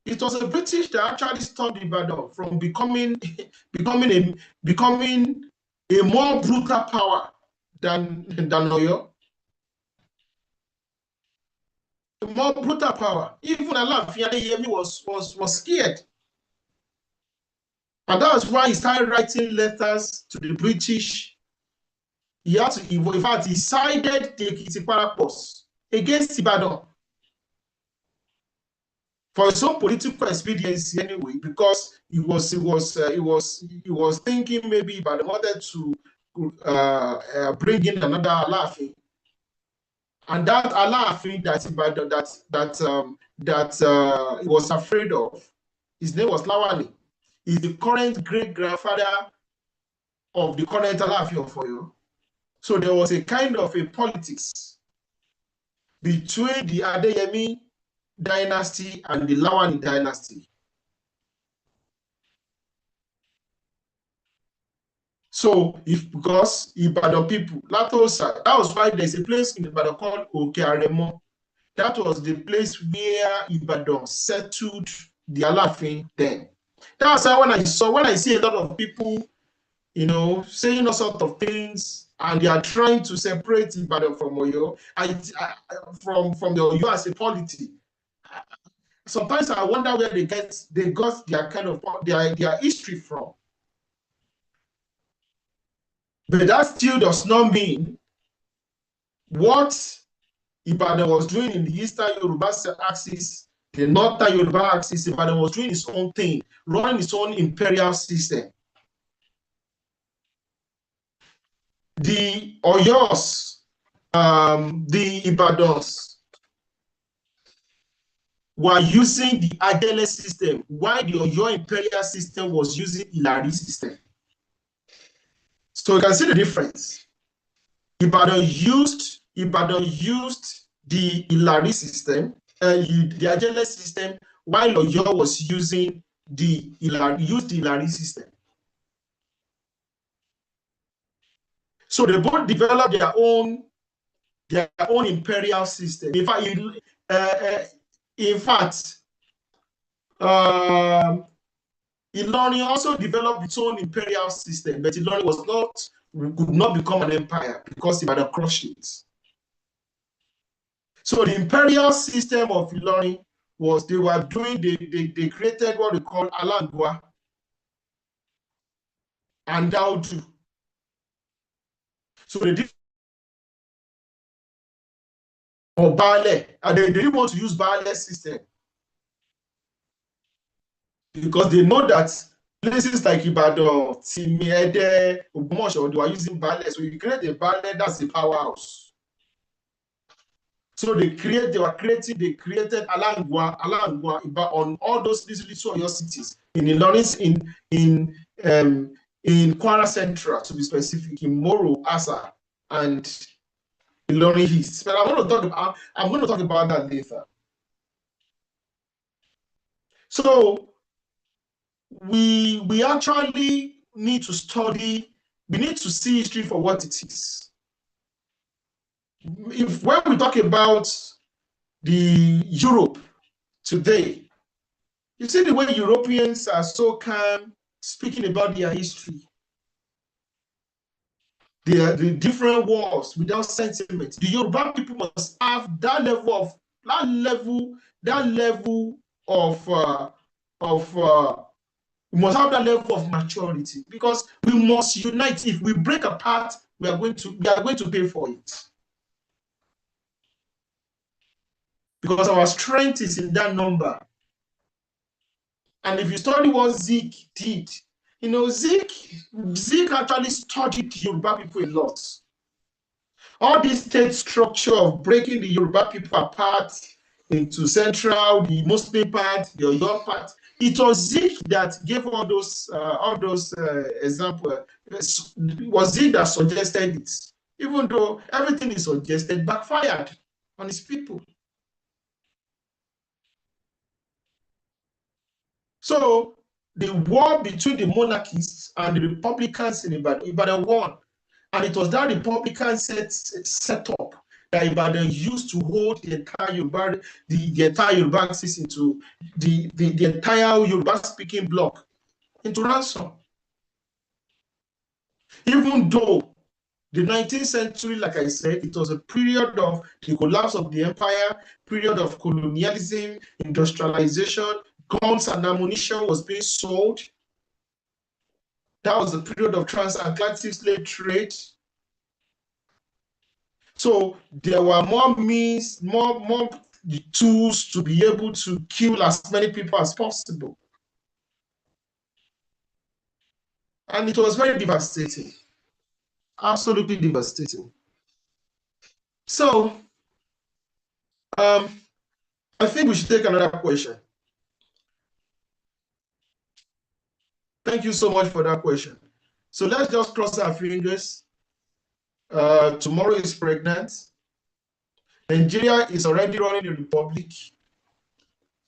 It was the British that actually stopped Ibadan from becoming a more brutal power than Oyo. A more brutal power. Even Alaafin Adeyemi was scared. And that's why he started writing letters to the British. In fact, he sided the Ekiti Parapos against Ibadan for his own political expediency anyway, because he was thinking maybe Ibadan wanted to bring in another Alaafin, and that Alaafin that he was afraid of, his name was Lawani. He's the current great grandfather of the current Alaafin of Oyo. So there was a kind of a politics between the Adeyemi dynasty and the Lawani dynasty. So because Ibadan people, that was why there's a place in Ibadan called Okearemo. That was the place where Ibadan settled the Alaafin then. That's why when I see a lot of people, saying all sorts of things, and they are trying to separate Ibadan from Oyo, from the Oyo as a polity. Sometimes I wonder where they got their kind of their history from. But that still does not mean what Ibadan was doing in the Eastern Yoruba axis, the Northern Yoruba axis. Ibadan was doing its own thing, running its own imperial system. the Oyos, the Ibadans were using the Agele system, while the Oyo Imperial system was using Ilari system. So you can see the difference. Ibadan used the Ilari system, the Agele system, while Oyo was using the Ilari system. So they both developed their own imperial system. In fact, Ilorin also developed its own imperial system, but Ilorin could not become an empire because Ibadan crushed it. So the imperial system of Ilorin was they created what they call Alangwa and Daudu. So they did for Baale, and they didn't want to use Baale system because they know that places like Ibadan, Timiede, Ogbomoso, they were using Baale. So you create a Baale, that's the powerhouse. So they created Alangwa on all those little Oyo cities in Ilorin, in Kwara Central, to be specific, in Moro, Asa, and Ilorin East. But I'm going to talk about that later. So we actually need to study. We need to see history for what it is. When we talk about the Europe today, you see the way Europeans are so calm speaking about their history. The different wars without sentiment. The Yoruba people must have that level of we must have that level of maturity, because we must unite. If we break apart, we are going to pay for it. Because our strength is in that number. And if you study what Zeke did, Zeke actually studied Yoruba people a lot. All this state structure of breaking the Yoruba people apart into central, the Muslim part, the Oyo part, it was Zeke that gave all those examples. It was Zeke that suggested it, even though everything is suggested backfired on his people. So the war between the monarchists and the Republicans in Ibadan won. And it was that Republican setup that Ibadan used to hold the entire Yoruba axis into the entire Yoruba-speaking bloc into ransom. Even though the 19th century, like I said, it was a period of the collapse of the empire, period of colonialism, industrialization, guns and ammunition was being sold. That was the period of transatlantic slave trade. So there were more means, more tools to be able to kill as many people as possible. And it was very devastating. Absolutely devastating. So I think we should take another question. Thank you so much for that question. So let's just cross our fingers. Tomorrow is pregnant. Nigeria is already running a republic.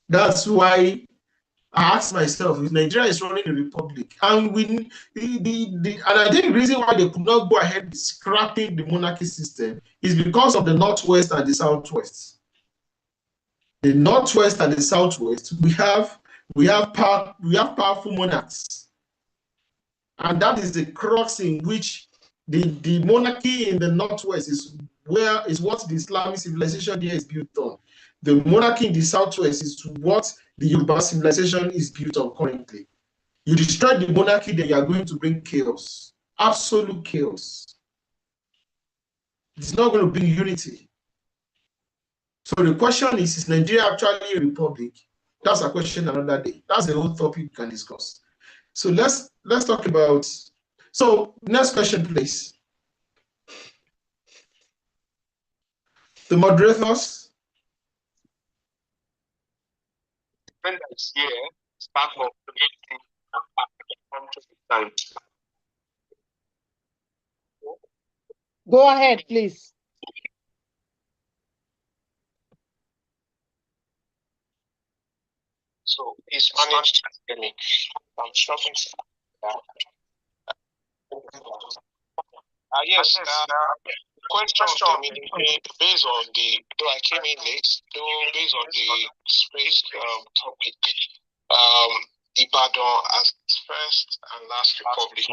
That's why I asked myself, if Nigeria is running a republic, and and I think the reason why they could not go ahead with scrapping the monarchy system is because of the Northwest and the Southwest. The Northwest and the Southwest, we have powerful monarchs, and that is the crux in which the monarchy in the Northwest is what the Islamic civilization here is built on. The monarchy in the Southwest is what the Yoruba civilization is built on currently. You destroy the monarchy, then you are going to bring chaos, absolute chaos. It's not going to bring unity. So the question is Nigeria actually a republic? That's a question another day. That's the whole topic we can discuss. So let's talk about. So next question, please. The moderators? When that's here, start from time. Go ahead, please. So he's managed to get me. I'm struggling. Yes, question of the meeting based on the, though I came in late, though based on the space topic, Ibadan as first and last republic.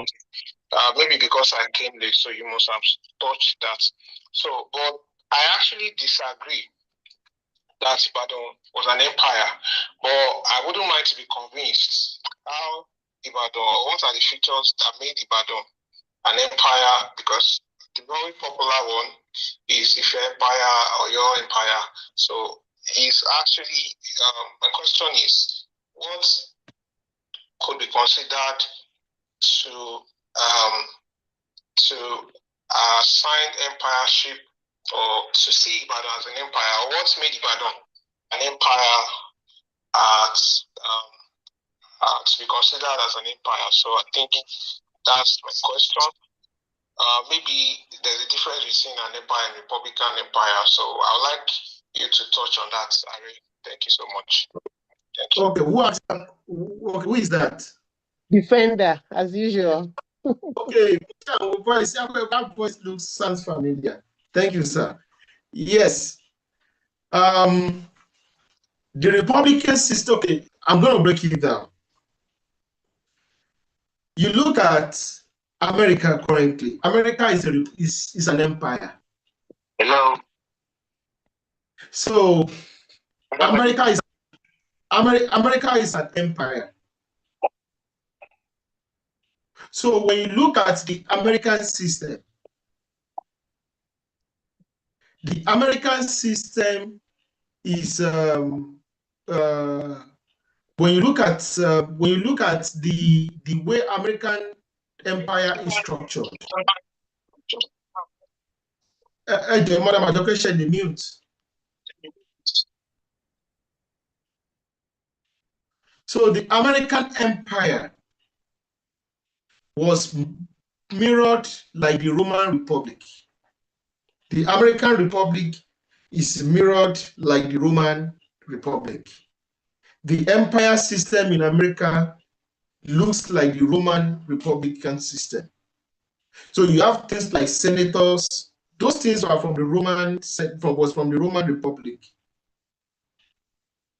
Maybe because I came late, so you must have touched that. So, but I actually disagree that Ibadan was an empire, but I wouldn't mind to be convinced how Ibadan, what are the features that made Ibadan an empire, because the very popular one is Ife Empire or Oyo Empire. So it's actually, my question is, what could be considered to sign empireship or to see Ibadan as an empire? What made Ibadan an empire to be considered as an empire? So I think that's my question. Maybe there's a difference between an empire and republican empire. So I would like you to touch on that, Ari. Thank you so much. Thank you. Okay, who is that? Defender, as usual. Okay, that voice sounds familiar. Thank you, sir. Yes. The Republican system, okay, I'm going to break it down. You look at America currently. America is an empire. Hello. So America is an empire. So when you look at the American system is when you look at the way American empire is structured. Madam Education, the mute. So the American empire was mirrored like the Roman Republic. The American Republic is mirrored like the Roman Republic. The empire system in America looks like the Roman Republican system. So you have things like senators. Those things are from the Roman Republic.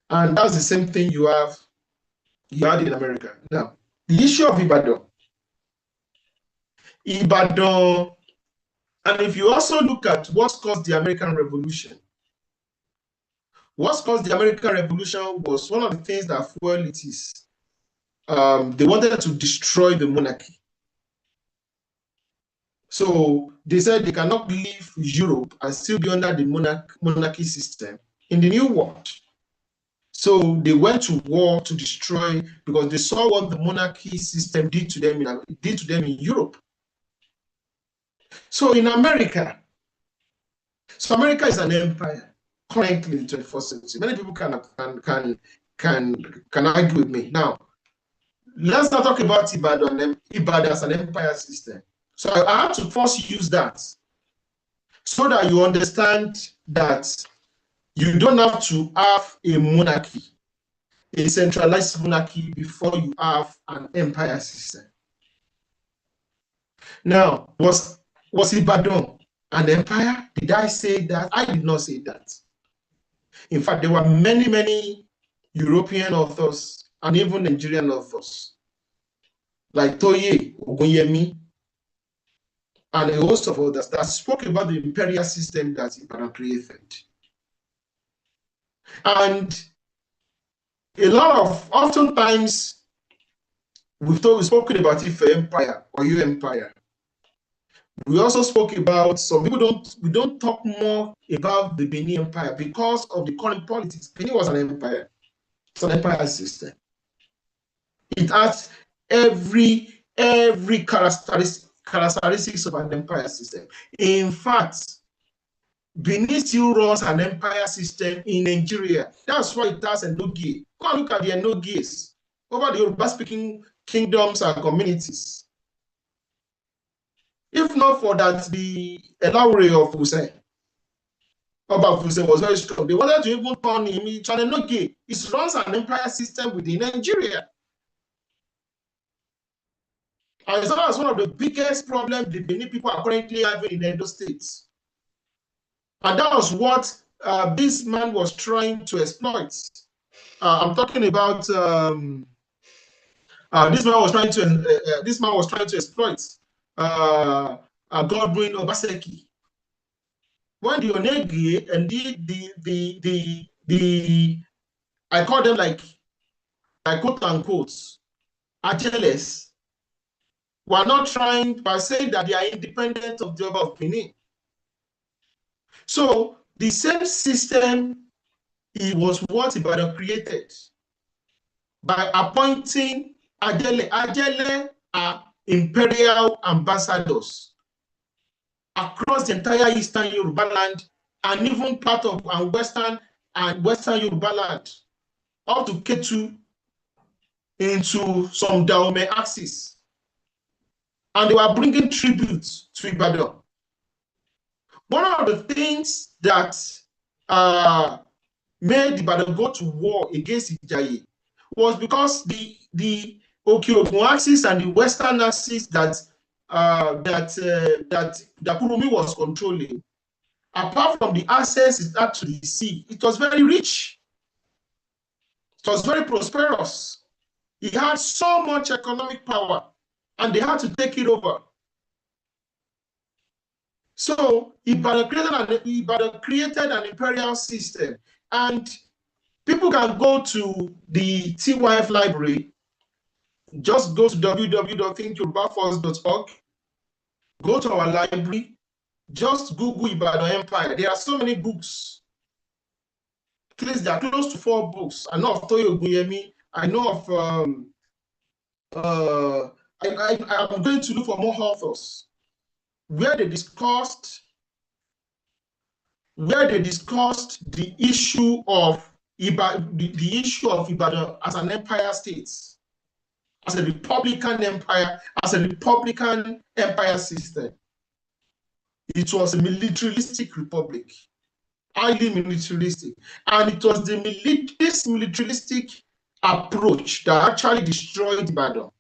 And that's the same thing you had in America. Now, the issue of Ibadan, and if you also look at what caused the American Revolution, what caused the American Revolution was one of the things that fueled it is they wanted to destroy the monarchy. So they said they cannot leave Europe and still be under the monarchy system in the New World. So they went to war to destroy, because they saw what the monarchy system did to them in Europe. So in America, America is an empire currently in the 21st century. Many people can argue with me. Now, let's not talk about Ibadan as an empire system. So I have to first use that so that you understand that you don't have to have a monarchy, a centralized monarchy, before you have an empire system. Now, was Ibadan an empire? Did I say that? I did not say that. In fact, there were many, many European authors and even Nigerian authors like Toye Ogunyemi and a host of others that spoke about the imperial system that Ibadan created. And oftentimes we've spoken about Ife Empire or Oyo Empire. We also spoke about, some people we don't talk more about the Benin Empire because of the current politics. Benin was an empire. It's an empire system. It has every characteristics of an empire system. In fact, Benin still runs an empire system in Nigeria. That's why it has Enogie. Go and look at the Enogies over the Yoruba-speaking kingdoms and communities. If not for that, the Elawure of Hussein, Oba Hussein was very strong. They wanted to even turn him into an Enogie. It runs an empire system within Nigeria. And that's one of the biggest problems the Benin people are currently having in Edo States. And that was what this man was trying to exploit. I'm talking about this man was trying to exploit Godwin Obaseki. When the Onegi and the I call them like quote unquote are jealous, were not trying by saying that they are independent of the Oba of Benin. So the same system was what Ibadan created by appointing Ajele. Ajele are imperial ambassadors across the entire eastern Yoruba land and even part of western Yoruba land up to Ketu into some Dahomey axis. And they were bringing tributes to Ibadan. One of the things that made Ibadan go to war against Ijaye was because the Oke-Ogun axis and the western axis that Kurumi was controlling, apart from the access it had to the sea, it was very rich. It was very prosperous. It had so much economic power, and they had to take it over. So Ibadan created an imperial system, and people can go to the TYF library. Just go to www.thinkyorubafirst.org. Go to our library. Just Google Ibadan Empire. There are so many books. There are close to 4 books. I know of Toyo Guyemi. I know of I'm going to look for more authors where they discussed the issue of the issue of Ibadan as an empire state, as a republican empire, as a republican empire system. It was a militaristic republic, highly militaristic, and it was this militaristic approach that actually destroyed Ibadan,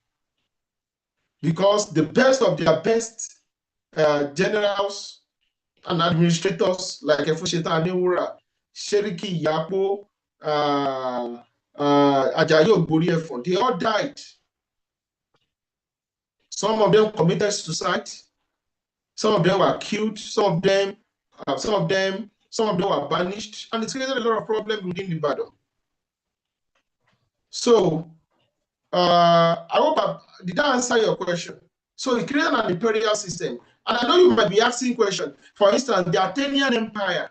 because the best of their best generals and administrators like Efusheta Adewura, Seriki Yapo, Ajayi Ogboriefon, they all died. Some of them committed suicide. Some of them were killed. Some of them were banished, and it created a lot of problems within Ibadan. So, I hope did I answer your question? So it created an imperial system. And I know you might be asking questions. For instance, the Athenian Empire,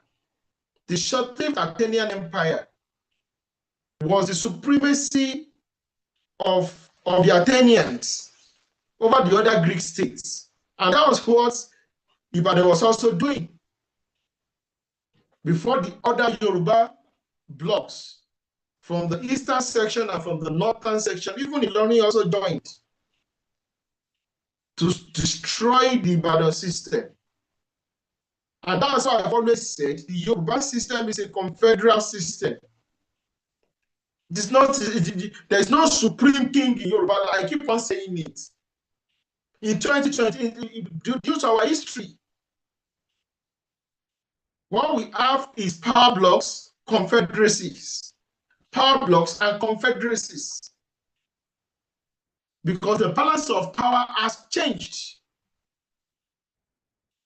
the short-lived Athenian Empire, was the supremacy of the Athenians over the other Greek states. And that was what Ibadan was also doing before the other Yoruba blocks from the eastern section and from the northern section. Even Ilorin also joined to destroy the Ibadan system. And that's why I've always said the Yoruba system is a confederal system. It's not, there's no supreme king in Yoruba. I keep on saying it. In 2020, due to our history, what we have is power blocks, confederacies. Power blocks and confederacies. Because the balance of power has changed.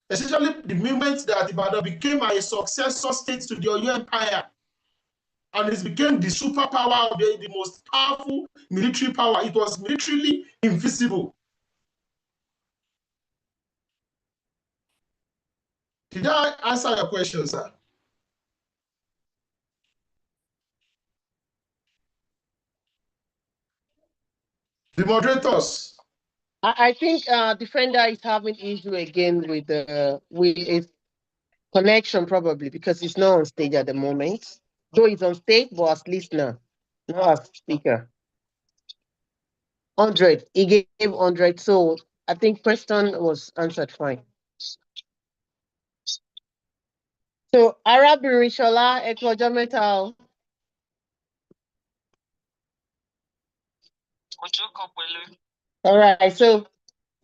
Essentially, the moment that Ibadan became a successor state to the Oyo Empire, and it became the superpower of the most powerful military power. It was militarily invisible. Did I answer your question, sir? The moderators. I think Defender is having issue again with Connection probably because he's not on stage at the moment. Though he's on stage, but as listener, not as speaker. 100. He gave 100. So I think question was answered fine. So Arábìnrin Ṣọlá, ẹ kú ọjọ́ mẹ́ta o. All right, so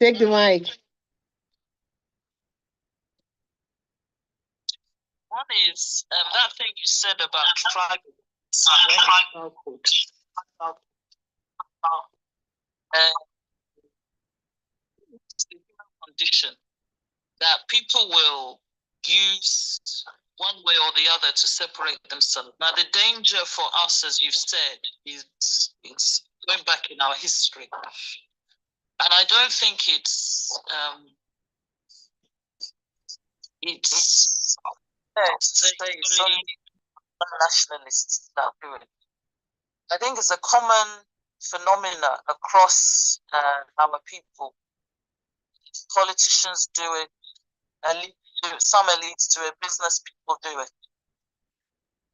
take the mic. One is that thing you said about tribal condition that people will use one way or the other to separate themselves. Now, the danger for us, as you've said, is going back in our history. And I don't think it's only nationalists that do it. I think it's a common phenomena across our people. Politicians do it, some elites do it, business people do it.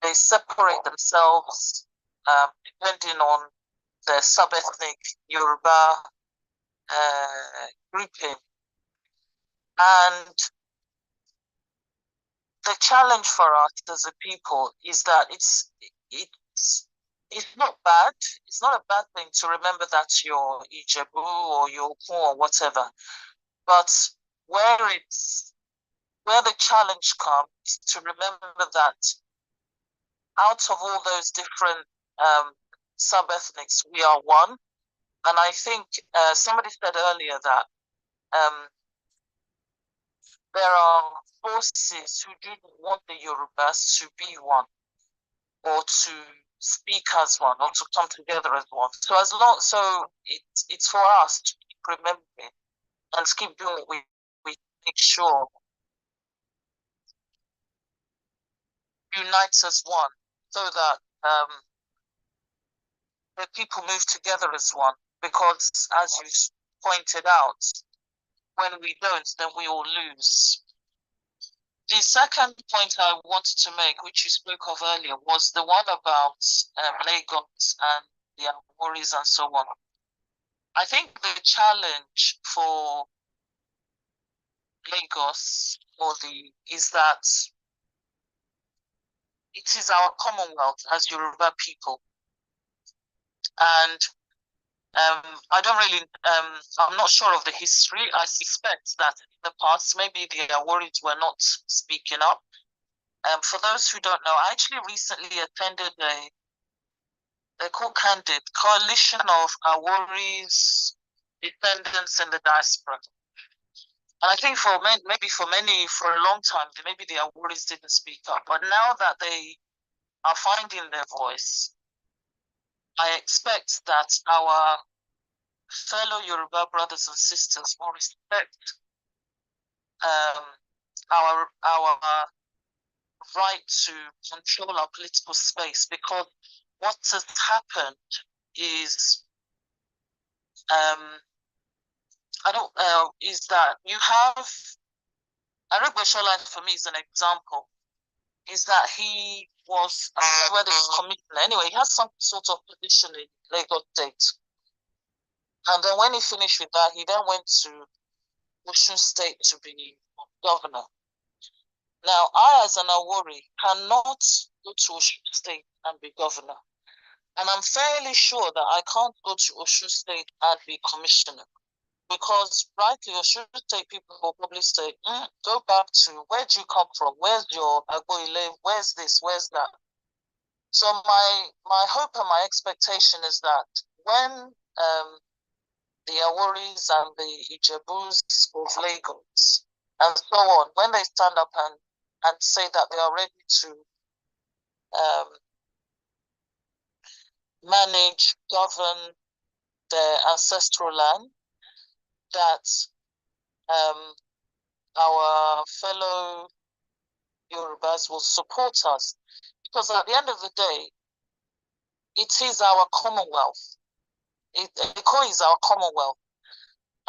They separate themselves depending on their sub-ethnic Yoruba grouping. And the challenge for us as a people is that it's not bad. It's not a bad thing to remember that you're Ijebu or you're Okun or whatever. But where the challenge comes is to remember that out of all those different sub-ethnics, we are one. And I think somebody said earlier that there are forces who do not want the Yorubas to be one or to speak as one or to come together as one. So it's for us to keep remembering and to keep doing what we make sure unites as one, so that the people move together as one. Because as you pointed out, when we don't, then we all lose. The second point I wanted to make, which you spoke of earlier, was the one about Lagos and the worries and so on. I think the challenge for Lagos is that it is our commonwealth as Yoruba people. And I don't really, I'm not sure of the history. I suspect that in the past, maybe the Aworis were not speaking up. For those who don't know, I actually recently attended a co-candid coalition of Aworis descendants in the diaspora. And I think for a long time, maybe the Aworis didn't speak up. But now that they are finding their voice, I expect that our fellow Yoruba brothers and sisters will respect our right to control our political space, because what has happened is is that you have Aregbesola, for me, is an example. Is that he was whether he's commissioner anyway, he has some sort of position in Lagos State. And then when he finished with that, he then went to Osun State to be governor. Now, I, as an Awori, cannot go to Osun State and be governor. And I'm fairly sure that I can't go to Osun State and be commissioner. Because rightly, Osun State people will probably say, go back to, where do you come from? Where's your Agboile? Where's this? Where's that? So my hope and my expectation is that when the Aworis and the Ijebus of Lagos and so on, when they stand up and say that they are ready to manage, govern their ancestral land, that our fellow Yorubas will support us. Because at the end of the day, it is our commonwealth. Eko is our commonwealth.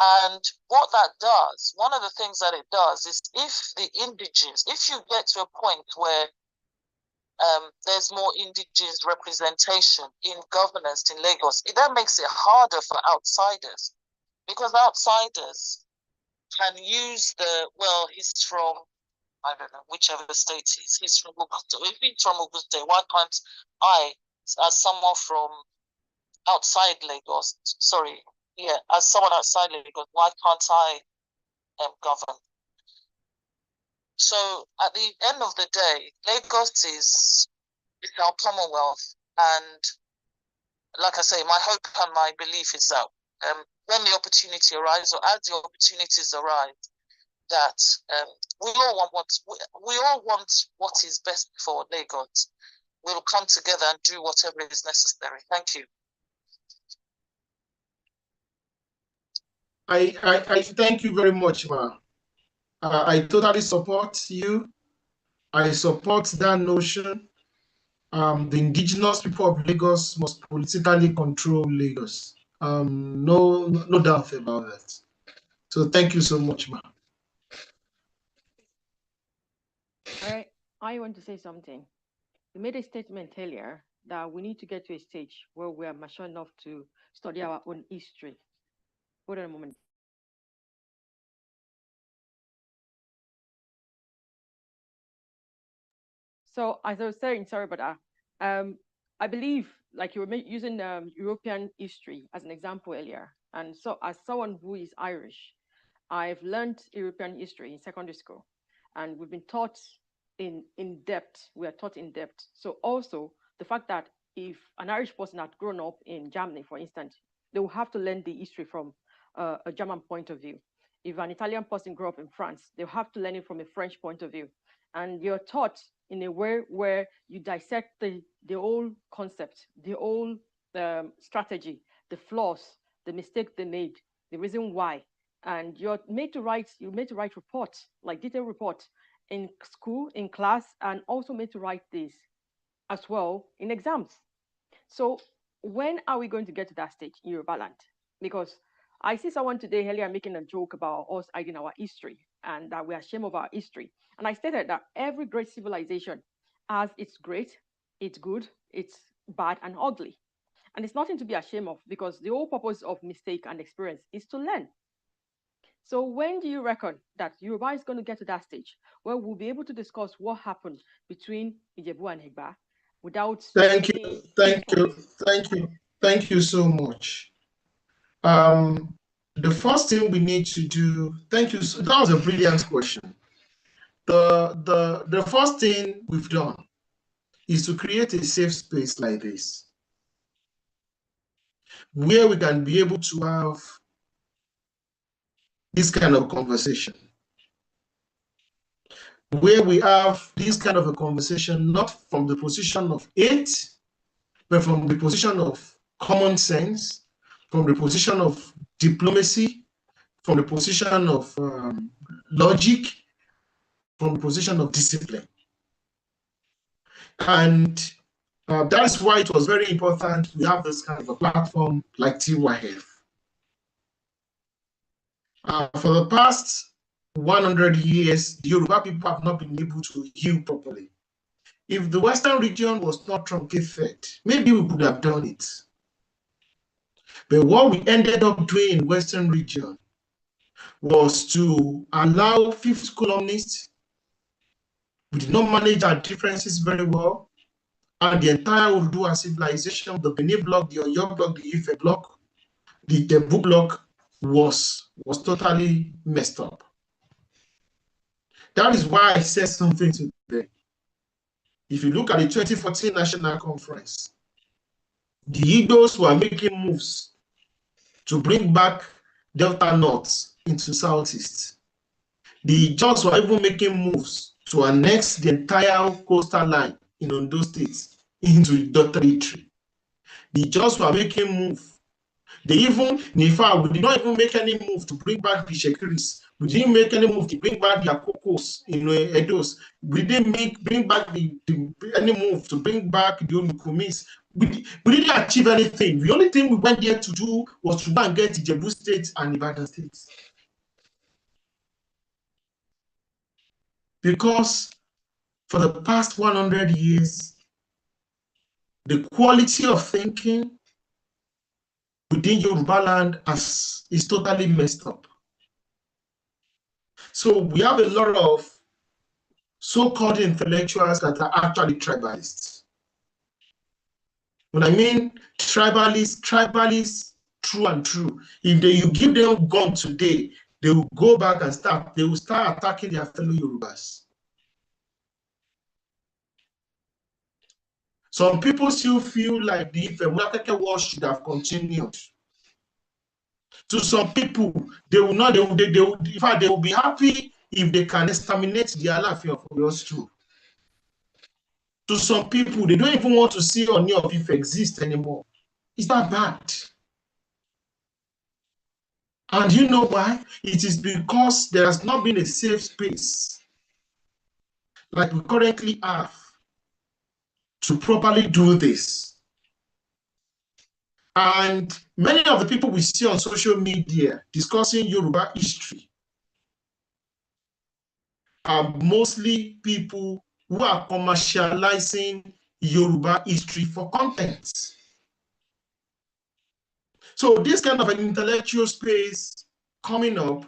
And what that does, one of the things that it does is if you get to a point where there's more indigenous representation in governance in Lagos, it then makes it harder for outsiders, because outsiders can use he's from, I don't know, whichever state he's from Ogun. If he's from Ogun State, why can't I, as someone from outside Lagos, as someone outside Lagos, why can't I govern? So at the end of the day, Lagos is our Commonwealth, and like I say, my hope and my belief is that when the opportunity arises, or as the opportunities arise, that we all want what is best for Lagos. We'll come together and do whatever is necessary. Thank you. I thank you very much, ma. I totally support you. I support that notion. The indigenous people of Lagos must politically control Lagos. No doubt about that. So thank you so much, ma. I want to say something. You made a statement earlier that we need to get to a stage where we are mature enough to study our own history. Hold on a moment. So as I was saying, sorry about that. I believe, like you were using European history as an example earlier, and so as someone who is Irish, I've learned European history in secondary school, and we've been taught in depth. We are taught in depth. So also the fact that if an Irish person had grown up in Germany, for instance, they will have to learn the history from a German point of view. If an Italian person grew up in France, they'll have to learn it from a French point of view. And you're taught in a way where you dissect the whole concept, the whole strategy, the flaws, the mistake they made, the reason why. And you're made to write reports, like detailed reports in school, in class, and also made to write this as well in exams. So when are we going to get to that stage in Yoruba land? Because I see someone today earlier making a joke about us hiding our history and that we are ashamed of our history. And I stated that every great civilization has its great, it's good, it's bad, and ugly. And it's nothing to be ashamed of, because the whole purpose of mistake and experience is to learn. So when do you reckon that Yoruba is going to get to that stage where we'll be able to discuss what happened between Ijebu and Egba without... Thank you so much. The first thing we need to do, thank you, that was a brilliant question. The first thing we've done is to create a safe space like this, where we can be able to have this kind of conversation, where we have this kind of a conversation, not from the position of hate, but from the position of common sense, from the position of diplomacy, from the position of logic, from the position of discipline. And that is why it was very important we have this kind of a platform like TYF. For the past 100 years, the Yoruba people have not been able to heal properly. If the Western region was not truncated, maybe we could have done it. But what we ended up doing in Western region was to allow fifth columnists. We did not manage our differences very well. And the entire Urdu civilization, the Benin bloc, the Oyo bloc, the Ife bloc, the Debu bloc was totally messed up. That is why I said something today. If you look at the 2014 National Conference, the Igbos were making moves to bring back Delta North into Southeast. The Ijaws were even making moves to annex the entire coastal line in Ondo State into the territory. The Ijaws were making moves. They even, in fact, we did not even make any move to bring back the Shekiris. We didn't make any move to bring back the Akokos in Edos. We didn't bring back any move to bring back the Onukumis. We didn't achieve anything. The only thing we went there to do was to go and get Ijebu State and Ibadan State. Because for the past 100 years, the quality of thinking within Yoruba land is totally messed up. So we have a lot of so-called intellectuals that are actually tribalists. When I mean tribalists, true and true. If you give them gun today, they will go back and they will start attacking their fellow Yorubas. Some people still feel like the Ife war should have continued. To some people, they will not, in fact, they will be happy if they can exterminate the Alaafin of Oyo too. To some people, they don't even want to see Ooni of Ife exist anymore. Is that bad? And you know why? It is because there has not been a safe space like we currently have to properly do this. And many of the people we see on social media discussing Yoruba history are mostly people who are commercializing Yoruba history for content. So this kind of an intellectual space coming up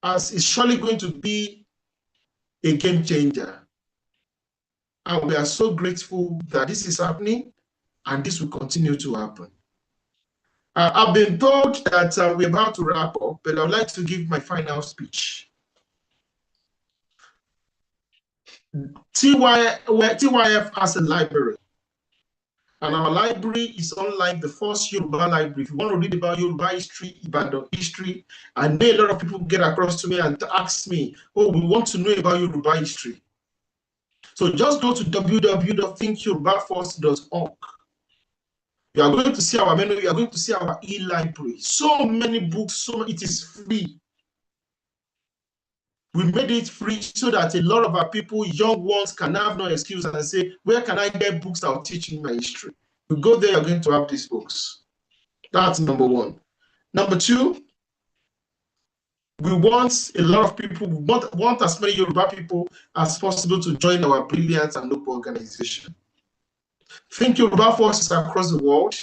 is surely going to be a game changer. And we are so grateful that this is happening and this will continue to happen. I've been told that we're about to wrap up, but I would like to give my final speech. TYF has a library, and our library is unlike the first Yoruba library. If you want to read about Yoruba history, Ibadan history, I know a lot of people get across to me and ask me, oh, we want to know about Yoruba history. So just go to www.thinkyorubafirst.org. You are going to see our menu, you are going to see our e-library. So many books, it is free. We made it free so that a lot of our people, young ones, can have no excuse and say, where can I get books that will teach me my history? You go there, you're going to have these books. That's number one. Number two, we want a lot of people, we want as many Yoruba people as possible to join our brilliant and noble organization. Think Yoruba Forces across the world.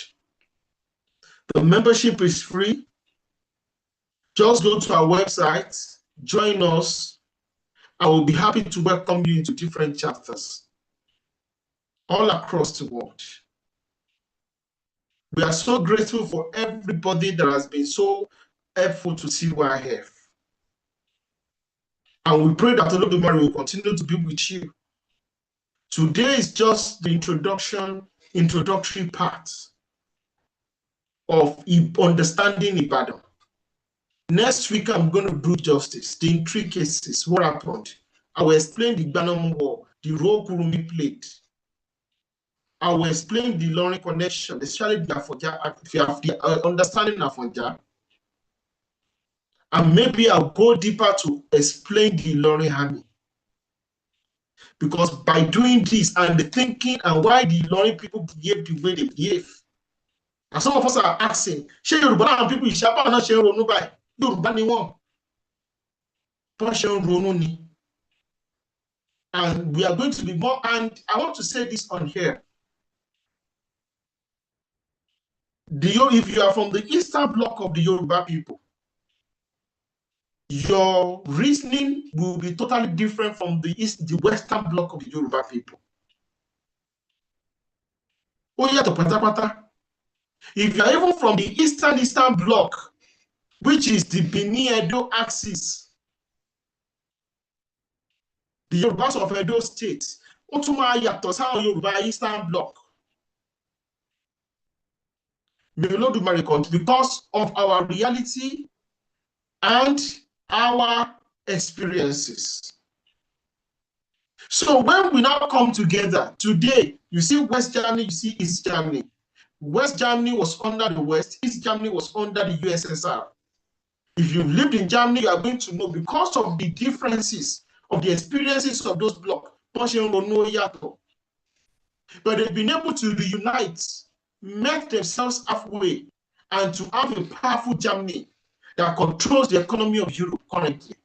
The membership is free. Just go to our website, join us. I will be happy to welcome you into different chapters all across the world. We are so grateful for everybody that has been so helpful to CYF. And we pray that Olodumare will continue to be with you. Today is just the introductory part of understanding Ibadan. Next week, I'm going to do justice. The intrigue cases, what happened. I will explain the Gbanom War, the role Kurumi played. I will explain the Ilorin connection, especially the Afonja, if you have the understanding of Afonja. And maybe I'll go deeper to explain the Ilorin army. Because by doing this and the thinking and why the Ilorin people behave the way they behave, and some of us are asking, ṣé Yorùbá and people ìṣàpá náà ṣe ń ronú báyìí? Yorùbá ni wọ́n. Bọ́n ṣe ń ronú ni. And we are going to be more, and I want to say this on here. If you are from the eastern bloc of the Yoruba people, your reasoning will be totally different from the western bloc of the Yoruba people. Oh yeah, pátápátá. If you are even from the eastern bloc, which is the Benin-Edo axis, the Yorubas of Edo State, ó tún máa yàtọ̀ sáwọn Yorùbá eastern bloc. Because of our reality and our experiences. So when we now come together, today, you see West Germany, you see East Germany. West Germany was under the West, East Germany was under the USSR. If you lived in Germany, you are going to know because of the differences of the experiences of those blocks. But they've been able to reunite, met themselves halfway, and to have a powerful Germany that controls the economy of Europe currently.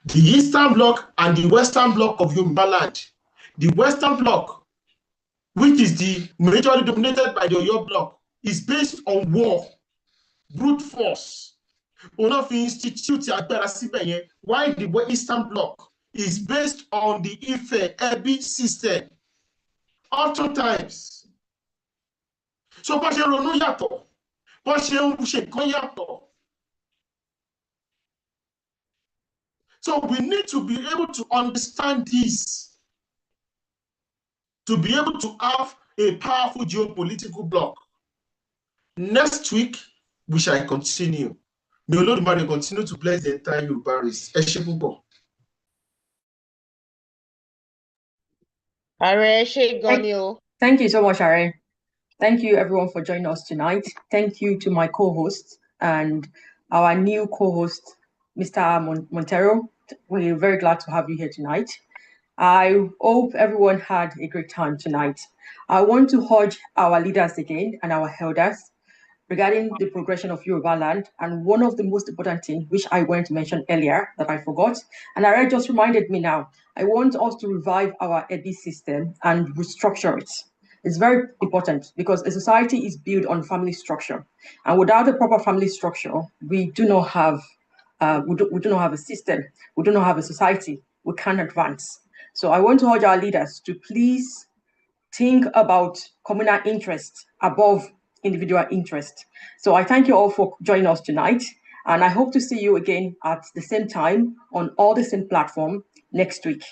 The Eastern Bloc and the Western Bloc of Yoruba land. The Western Bloc, which is the majorly dominated by the Oyo Bloc, is based on war, brute force. Enough institute agbára síbẹ̀ yẹn, while the Eastern Bloc is based on the Ife-Ebi system. Oftentimes. So bó ṣe ronú yàtọ̀, bó ṣe ń ṣe nǹkan yàtọ̀. So we need to be able to understand this, to be able to have a powerful geopolitical bloc. Next week, we shall continue. May Olódùmarè continue to bless the entire Yoruba race. Ẹ ṣé púpọ̀. Ààrẹ, ẹ ṣé gan ni o. Thank you so much, Are. Thank you, everyone, for joining us tonight. Thank you to my co-host and our new co-host, Mr. Montero. We're very glad to have you here tonight. I hope everyone had a great time tonight. I want to urge our leaders again and our elders regarding the progression of Yoruba land. And one of the most important things, which I went to mention earlier that I forgot, and Ara just reminded me now, I want us to revive our EBI system and restructure it. It's very important because a society is built on family structure. And without a proper family structure, we do not have we do not have a system, we do not have a society, we can't advance. So I want to urge our leaders to please think about communal interest above individual interest. So I thank you all for joining us tonight, and I hope to see you again at the same time on all the same platform next week.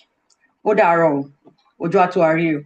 Ó dàárọ̀, ọjọ́ á tù wá ire o.